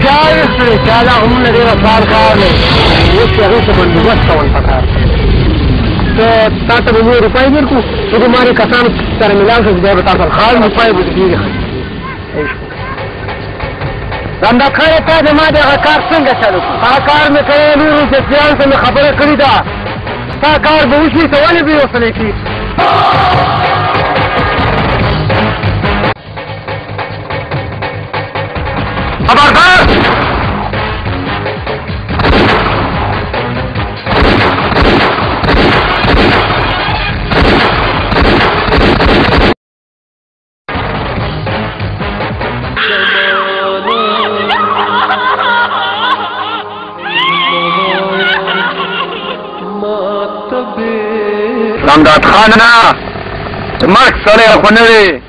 چا یې کړې چې هغه همونه ډېره کار دی اوس یې هغې ته بندوبست کول پکار تا ته به مې روپۍ درکړو چې د مارې کسانو سره ملاو شو چې بیا به تا سره خال روپۍ به کېږي رمضان خان تا د ما دغه کار څنګه چلو کړو؟ هغه کار مې کړی نورو سیاسیانو ته مې خبره کړې ده ستا کار به وشي ته ولې بې وسلې کړي؟ خبردار رمضان خان نه مرګ سره خو نه وي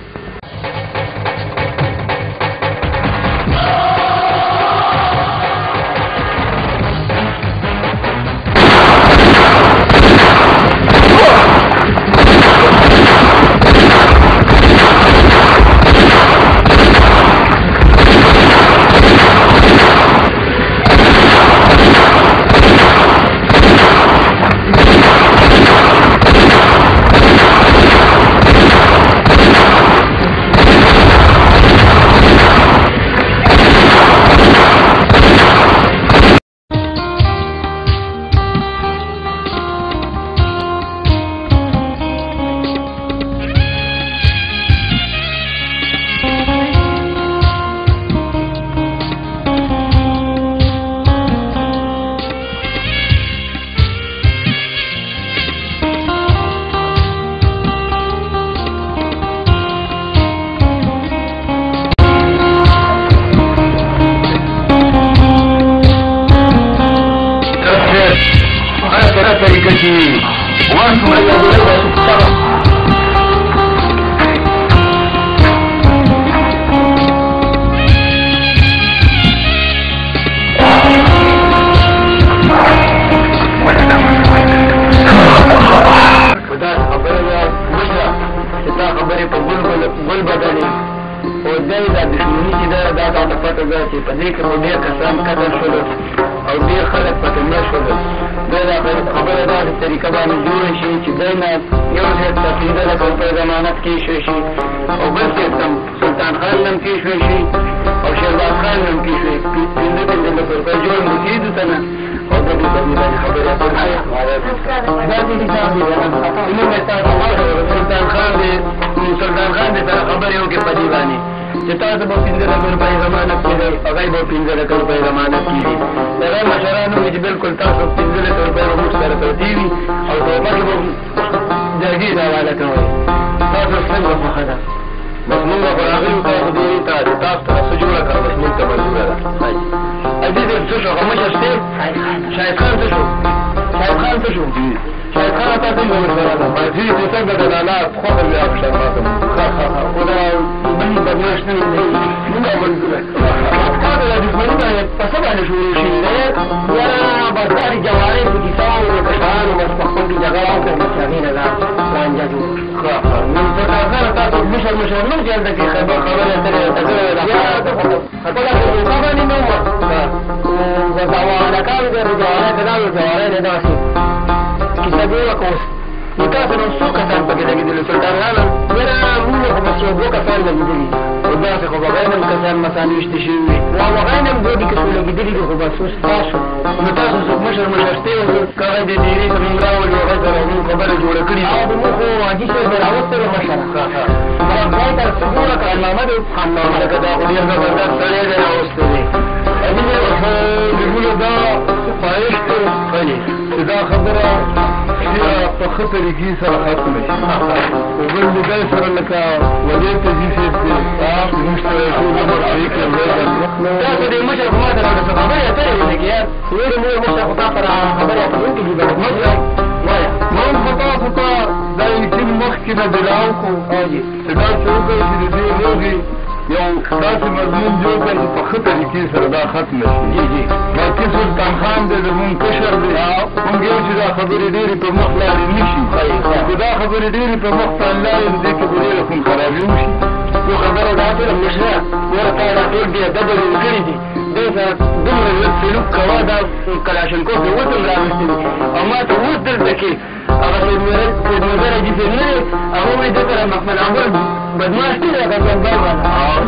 بدماش دی لکه ځنګل باندې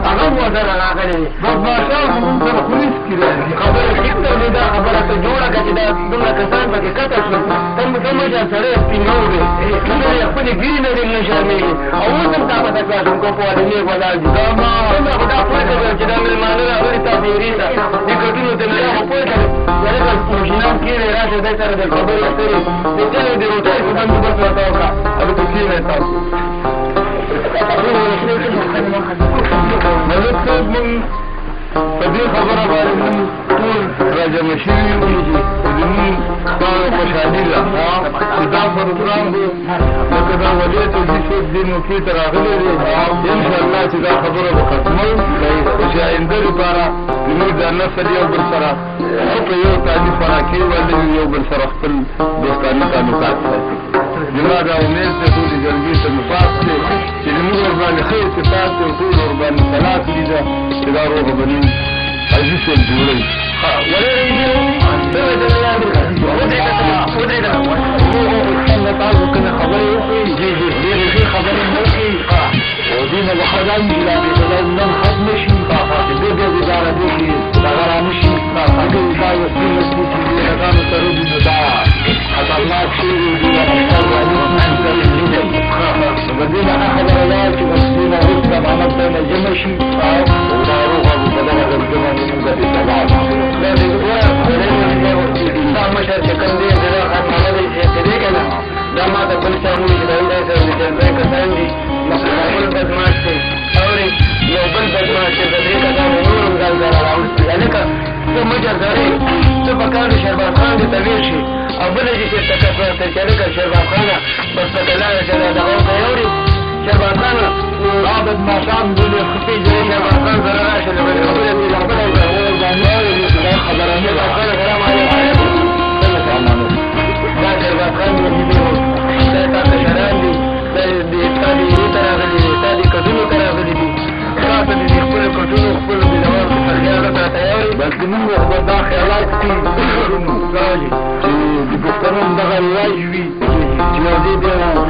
هغه مو سره راغلی بدماشان خو موږ سره پولیس کې راځي خبره ټیک ده دا خبره ته جوړه کړه چې دا دومره کسان پکې قتل شول ته مشر سړی سپینور دی خبرې خپلې ګیرې نه دې نه شرمېږي او اوس هم تا په تکلاسم کو په ودانې ولاړ دي څنګه خو دا پوه کړه چې دا مېلمانه راغلي تا تېرې ده دې کټونو ته مې خو پوه کړه زه د ماشینان کېږي راشه دی سره د خبرې اترې د چای د روټۍ خو بندوبست ورته وکړه هغه ته کېږی تاسو ملک صاحب موږ په دې خبره باندې موږ ټول راجمع شوي وو چې زموږ ستاسو خوشحالي ده چې دا پروګرام دی لکه دا ولیعهد صاحب دې موقع ته راغلی دی انشاءالله چې دا خبره به ختموو چې آینده لپاره زموږ دا نسل یو بل سره په یو تعلیف راکړي ولې یو بل سره خپل دوستانه تعلقات ساتي زما دا امید ده ټولې جرګې ته مې پاس دی چې زموږ ورباندې ښه اتفاق دی او ټول ورباندې صلاح کړي ده چې دا روغه به نن عزیز صاحب جوړوي تاسو کومې خبرې وکړئ ډېرې ښې خبرې مو وکړئ او دې نه به ښه دا وي چې دا بېدله نن ختم شي چې دې بیا دې دا راځي چې دغه را نه شي ځکه دا یو څه نشي چې بېګانو سره دي نو دا خطرناک شی دی دا په دې نه خبره ده چې بس دې نه هېڅ ضمانت به نه جمع شي او دا روغه به په دغه ډول باندې موږ ته سبا دا دا مشر چې کوم دی دا خدمت دی چې دې کنه دا ما ته بل څه وایي چې دا دې کسان دي بل بدماش دی او یو بل بدماش چې دې کسان نور هم ځان سره راوړي لکه ته مشر سره ته په کار شهباز خان دې ته ویل شي او بله چې چېرته کس ورته چې لکه شهباز خانه بس پکې لاړه چې دا دغه ورته یوړي شهباز خانه دا بدماشان بولې خفي ځای شهباز خان سره راشه د خبرې دې خبره خبره نه ده سلام علیکم دا شهباز خان دې دا تاسو شران دي دې تاسو یې ته راغلي دي تاسو کډونو ته راغلي دي تاسو دې خپل کډونو خپل دې نور سرګاړه ته تیاری بلکې موږ خو دا خیالات دي چې د پښتنو دغه رواج وي چې یو دې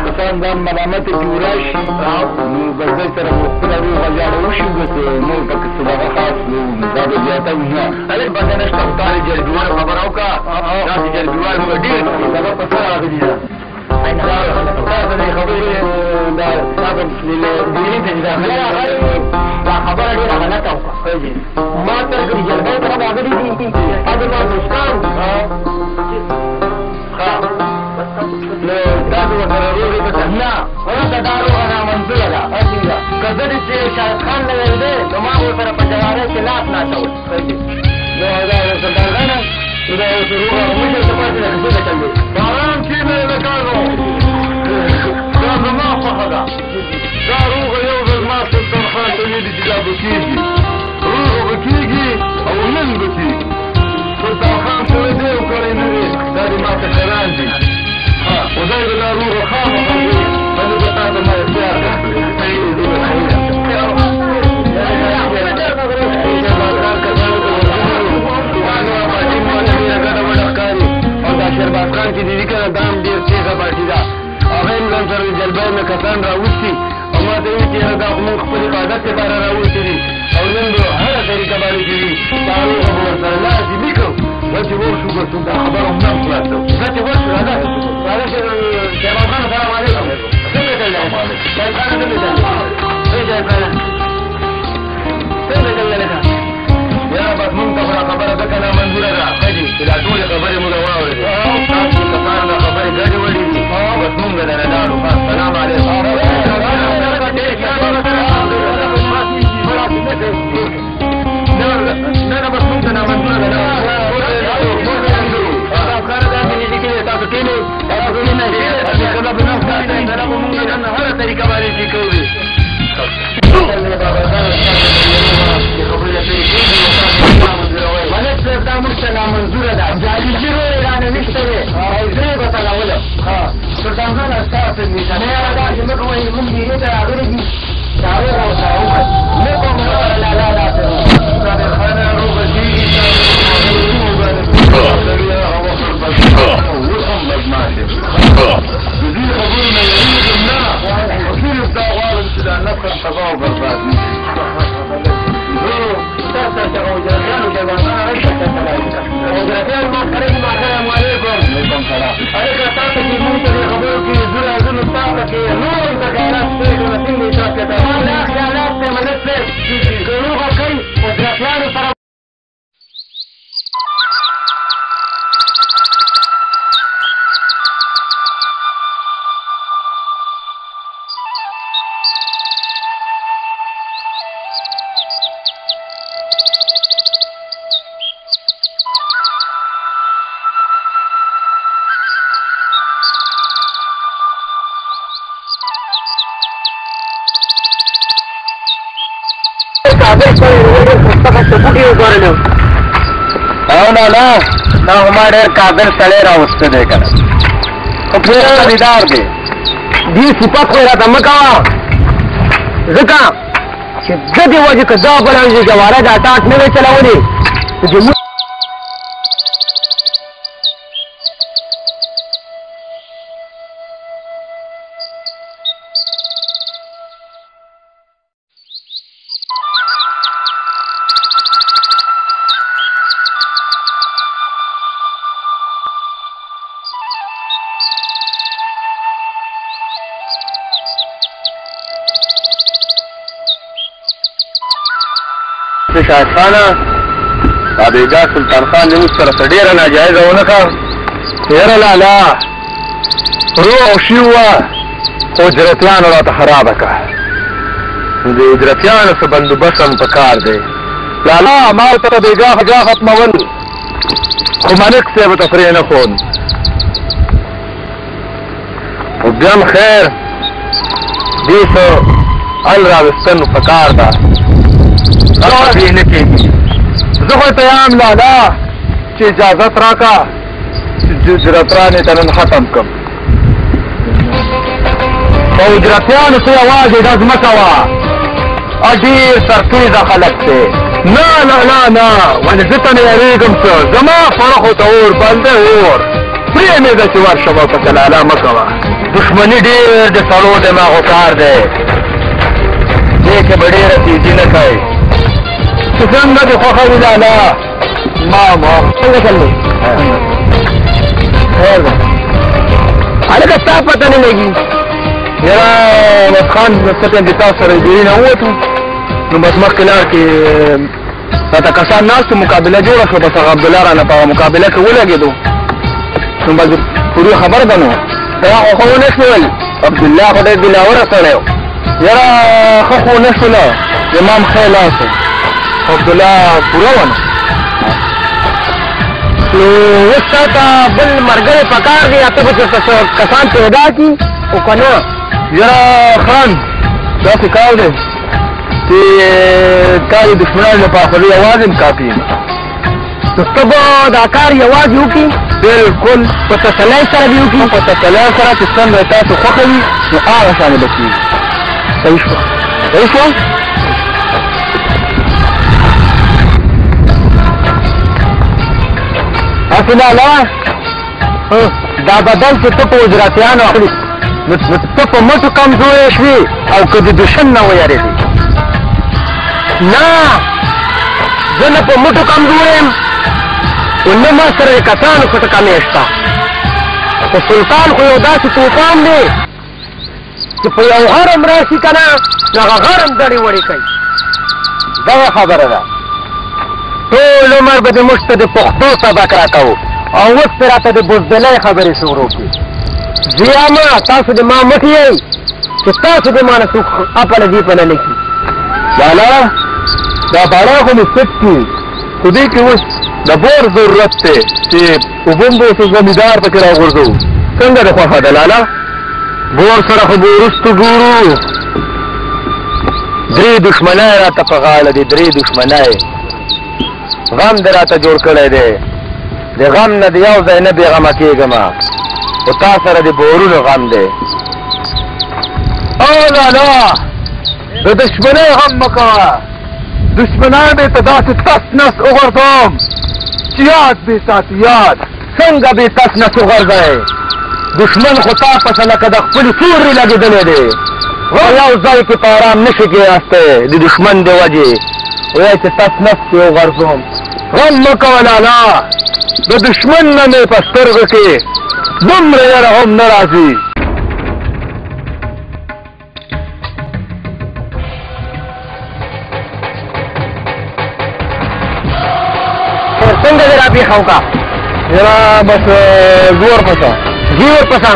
کسان ځان ملامت پرې راشي نو بس دې سره خپله روغه جاړه وشي بس نور پکې څه دغه خاص دا به زیاته وي نه هلک بده نشته خو تا د جرګېوال خبره وکړه داسې جرګېوال به ډېر دغه په څه راغلي ده تاسو دې خبرې دا تاسو دې دې دا خبره ډېره غلطه وکړه ما ته د جرګې سره راغلي دي دا ما دوستان نو تاسو ورسره روغې ته نه ورته دا روغه نامنظوره ده که زه دې چې شاهد خان نه ویل دی نو ما ورسره په جوارۍ کې لاس نه اچول نو دا ورسره دغه نه نو دا ورسره روغه مشر ته پاتې ده څه چل دی باران کښېنه لکانو دا زما خوښه ده دا روغه یو ځل ما سلطان خان ته ویلي چې دا به کېږي روغه به کېږي او نن به کېږي سلطان خان سره دی او کړی نه دی دا دې ما ته شران دي خدای به دا روغه خامخا کوي باندې به تا ته ما اختیار او دا شهباز خان چې دي کنه دا هم ډېر تېزه پارټي ده هغه هم ځان سره د جلبۍ نه کسان راوستي او ما ته ویل چې یاره دا خو موږ خپل عبادت لپاره راوستي دي او نن به هره طریقه باندې چې وي دا روغه به ورسره لازمي کړو دا چې وشو بس دا خبره هم نه خلاصو دا چې وشو راځه راځه شهباز خان سلام علیکم څنګه چل دی شهباز خان څنګه چل دی شهباز خان څنګه چل دی یاره بس موږ ته خبره ځکه نامنظوره ده ښه دي چې دا ټولې خبرې موږ واورېدې تاسو کسانو دا خبرې ګډوډې دي بس موږ درنه لاړو بس سلام علیکم نه نه بس موږ ته نامنظوره ده تاسو کېنئ تاسو کېنئ کله به نفس کېنئ دا به موږ نن هره طریقه باندې چې کوو ملک صاحب دا موږ ته نامنظوره ده جعلي روغې رانه نشته دی او زه یې به تلوله سلطان خان استاسو نیسه نه یاره دا چې موږ وایي موږ ډېرې ته راغلي دي دا روغه ورسره وکړه نه کوم لالا داسې صابر خانه روغه کېږي بدماشه د دې خبرونه یریږم نه صرف دا غواړم چې دا نفس په بوټي وګورلو او نه دا ما ډېر قابل سړی راوسته دی که نه خو پرې خریدار دی دې صفت خو یې راته مه کوه ځکه چې د دې وجې که دا بلان چې جواره دا ټاټ نه وی چلولې زموږ شاهد خانه بیګا سلطان خان دې موږ سره ډېره ناجایزه ونه کړه یاره لالا روح او شي وه خو اجرتیانو راته خرابه کړه نو د اجرتیانو څه بندوبست هم په کار دی لالا ما ورته بیګا فګا ختمول خو ملک صاحب ته پرې نه ښود خو بیا هم خیر دې څه ال راوستن په کار ده دې نه کېږي زه خو ته یم لالا چې اجازت راکړه چې اجرترانې ته نن ختم کړم په اجرتیانو څه یوازې دا ځمکه وه ډېر سرتیزه خلک دی نه ولې زه ته نه یېرېږم څه زما فرخو ته اور بل دی اور پرېمې ده چې ورشم او پسې لالا مه کوه دښمني ډېر د سړو دماغو کار دی دې کې به ډېره تیزي نه کوي چې څنګه دې خوښه وي لالا ما څنګه چل دی خیر ده هلکه ستا پته نه لګي یاره بس خان څه د تاسو سره جوړي نه ووتو نو بس مخکې لار کې راته کسان ناست مقابله جوړه شوه بس هغه عبدالله رانه په هغه مقابله کې ولګېدو نو بس پورې خبر ده نو هغه خو ونه شول عبدالله خو ډېر دلاوره سړی و یاره ښه خو ونه شوله امام خیر لاس عبدالله پوره ونه نو اوس تا ته بل ملګری پکار دی ته به چېرته کسان پیدا کړي او که نه یاره خان داسې کار دی چې تا د دښمنانو لپاره خو زه یوازې هم کافي یم نو ته به دا کار یوازې وکړي بلکل په تسلۍ سره دې وکړي په تسلۍ سره چې څنګه تاسو خوښه وي نو هغه شانې به کېږي صحیح شوه صحیح شوه هسې لالا دا بدل چې ته په اجراتیانو اخلي نو ته په مټو کمزوری شوې او که د دشمن نه ویارېږې نه زه نه په مټو کمزوری یم او نه ما سره د کسانو څخه کمې شته خو سلطان خو یو داسې طوفان دی چې په یو غرم راشي که نه نو هغه غرم دړې وړې کوي دغه خبره ده ټول عمر به دې موږ ته د پښتو سبق راکوو او اوس پې راته د بزدلۍ خبرې شروع کړي زیامه تاسو د ما مټ یئ چې تاسو د ما نه څوک اپله دې پله نه کړي لالا دا باڼه خو مې سټ کړي خو دې کې اوس د بور ضرورت دی چې اوبه هم به اوس زمیندار پکې راغورځوو څنګه د خوښه ده لالا بور سره خو به وروستو ګورو درې دښمنۍ راته په غاړه دي درې دښمنۍ غم دې راته جوړ کړی دی د غم نه د یو ځای نه بېغمه کېږم خو تا سره د بورونو غم دی او لالا د دښمنۍ غم مه کوه دښمنان دې ته داسې تس نس وغورځوم چې یاد بې ساتي یاد څنګه بې تس نس وغورځئ دښمن خو تا پسې لکه د خپلې تورې لګېدلی دی په یو ځای کې په ارام نشي کېناستی د دښمن د وجې وایي چې تس نس کې وغورځوم غم مه کوه لالا د دښمن نه مې په سترګو کې دومره یره هم نه راځي څنګه دې راپېښه وکړه یاره بس زه ورپسه زه ورپسه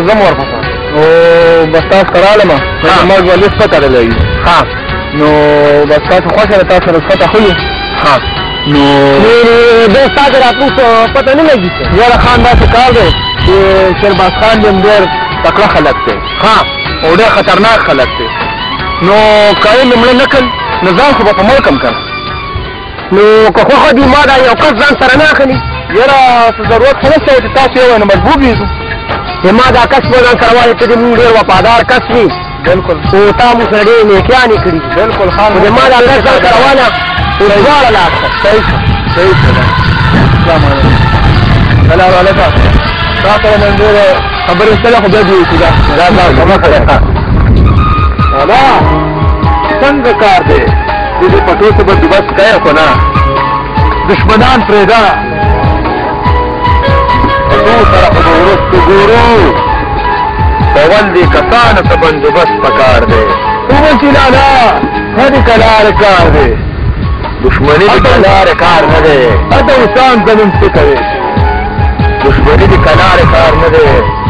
زه م ورپسه نو بس تاسو ته رالم زما ژوندلیز پته درلګي ښه نو بس تاسو خوښه ده تاسو سره ښه ښه یو ښه نو بیا ستا د راتلو پته نه لګي یاره خان داسې کار دی چې شیرباز خان دې هم ډېر تکړه خلک دی ښه او ډېر خطرناک خلک دی نو که یې لومړی نه کړ نو ځان خو به په مړ کړم که نه نو که خوښه دي ما دا یو کس ځان سره نه اخلي یاره څه ضرورت خو نشته چې تاسو یې ووایئ نو مجبور یېږو چې ما دا کس به ځان سره وایي ته دې مونږ ډېر وفادار کس وي بلکل خو تا مو سره ډېرې نیکیانې کړي دي بلکل خان خو د ما دا کس ځان سره واله نو دواړه لاس صحیح صحیح السلام علیکم سلام علیکم تا سره نن ډېرې خبرې شته خو بیا دې وکړو دا زما کړی بابا څنګه کار دی دې پټو څه بندوبست کوې خو نه دشمنان پرېږده پټو سره خو به وروستو ګورو کول دې کسانو ته بندوبست پکار دی ومن چې لالا ښه دې که لارې کار دی دشمني دې که لارې کار نه دی هلته انسان زمون څه کوي دشمني دې که لارې کار نه دی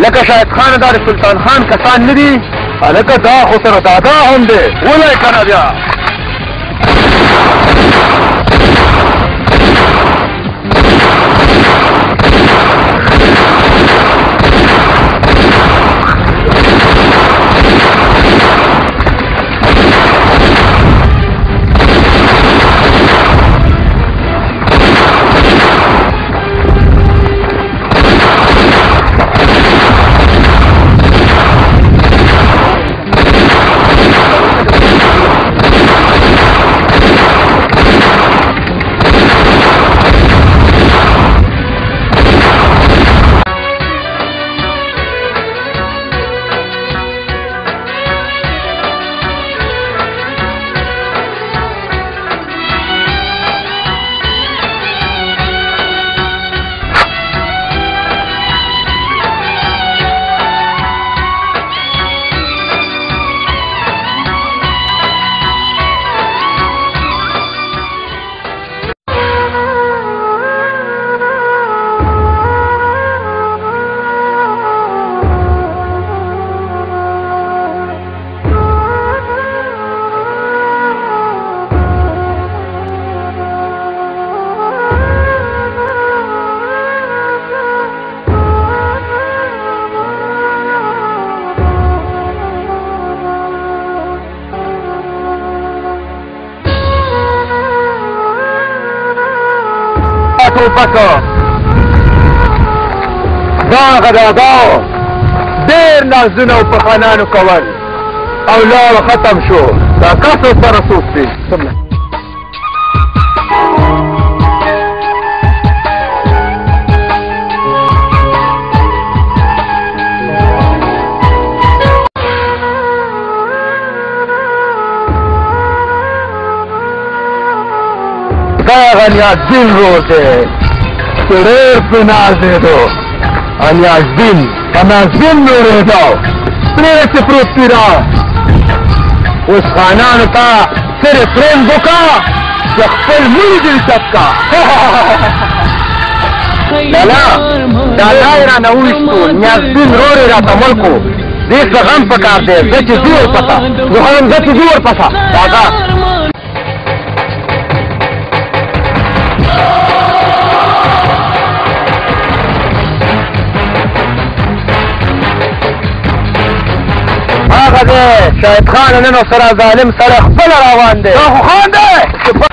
هلکه شاید خان دا د سلطان خان کسان نه دي هلکه دا خو سره دادا هم دی ولئ که نه بیا ټوپک داغه داغاو ډېر نازونه او پخانانو کول او لاړه ختم شو دا کس سره څوک دی داغه نیازدین روز دی چې ډېر پرې نازېدو نیازدین په نازدین نورېدو پرېسې پروت دي را اوس خانانو ته صرف رنګ وکړه چې خپل مړي دې عزت کا لالا دا لای رانه وویستو نیازدین رور یې راته ملک و دې څه غم پکار دی زه چې ځي ورپسه نو هم زه چې ځي ورپسه دادا هغه دی شاهد خان نن سره ظالم سره خپله روان دی دا خو خان دی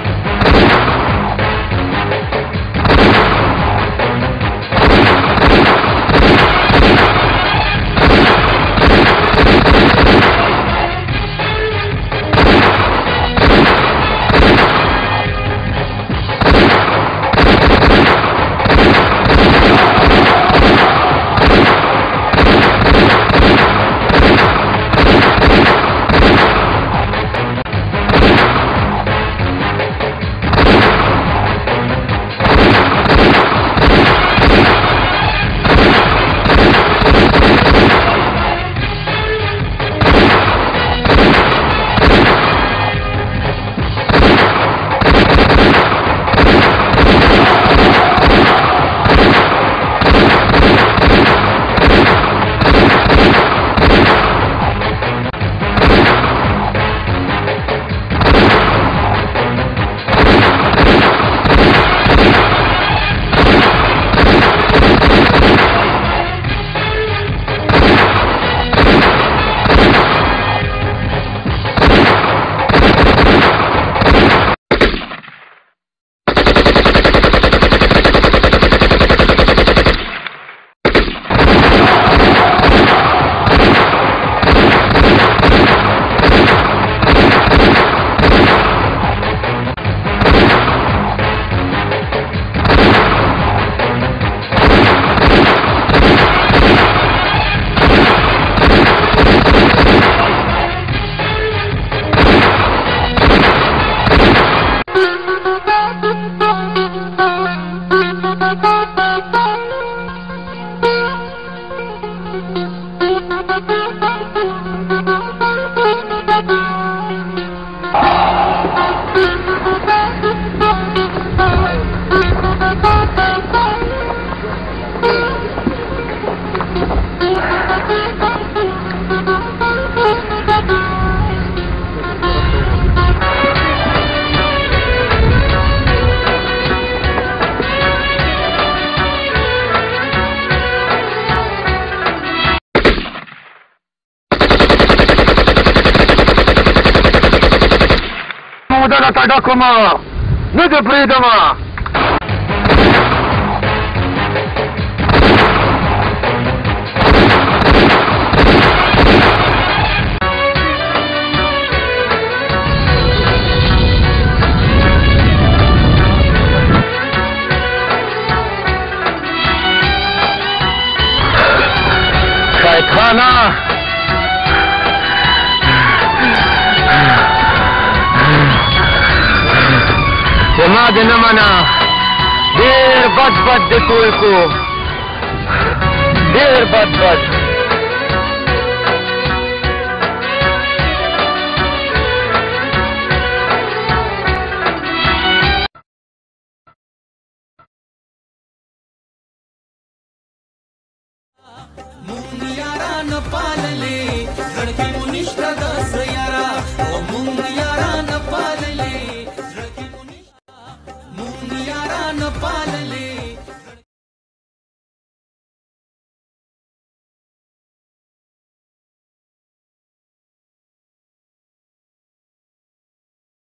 بدله تډکوما نه دې پرېږدمه شاهدخانه زما دې نه منه ډېر بد دې ټول کو ډېر بد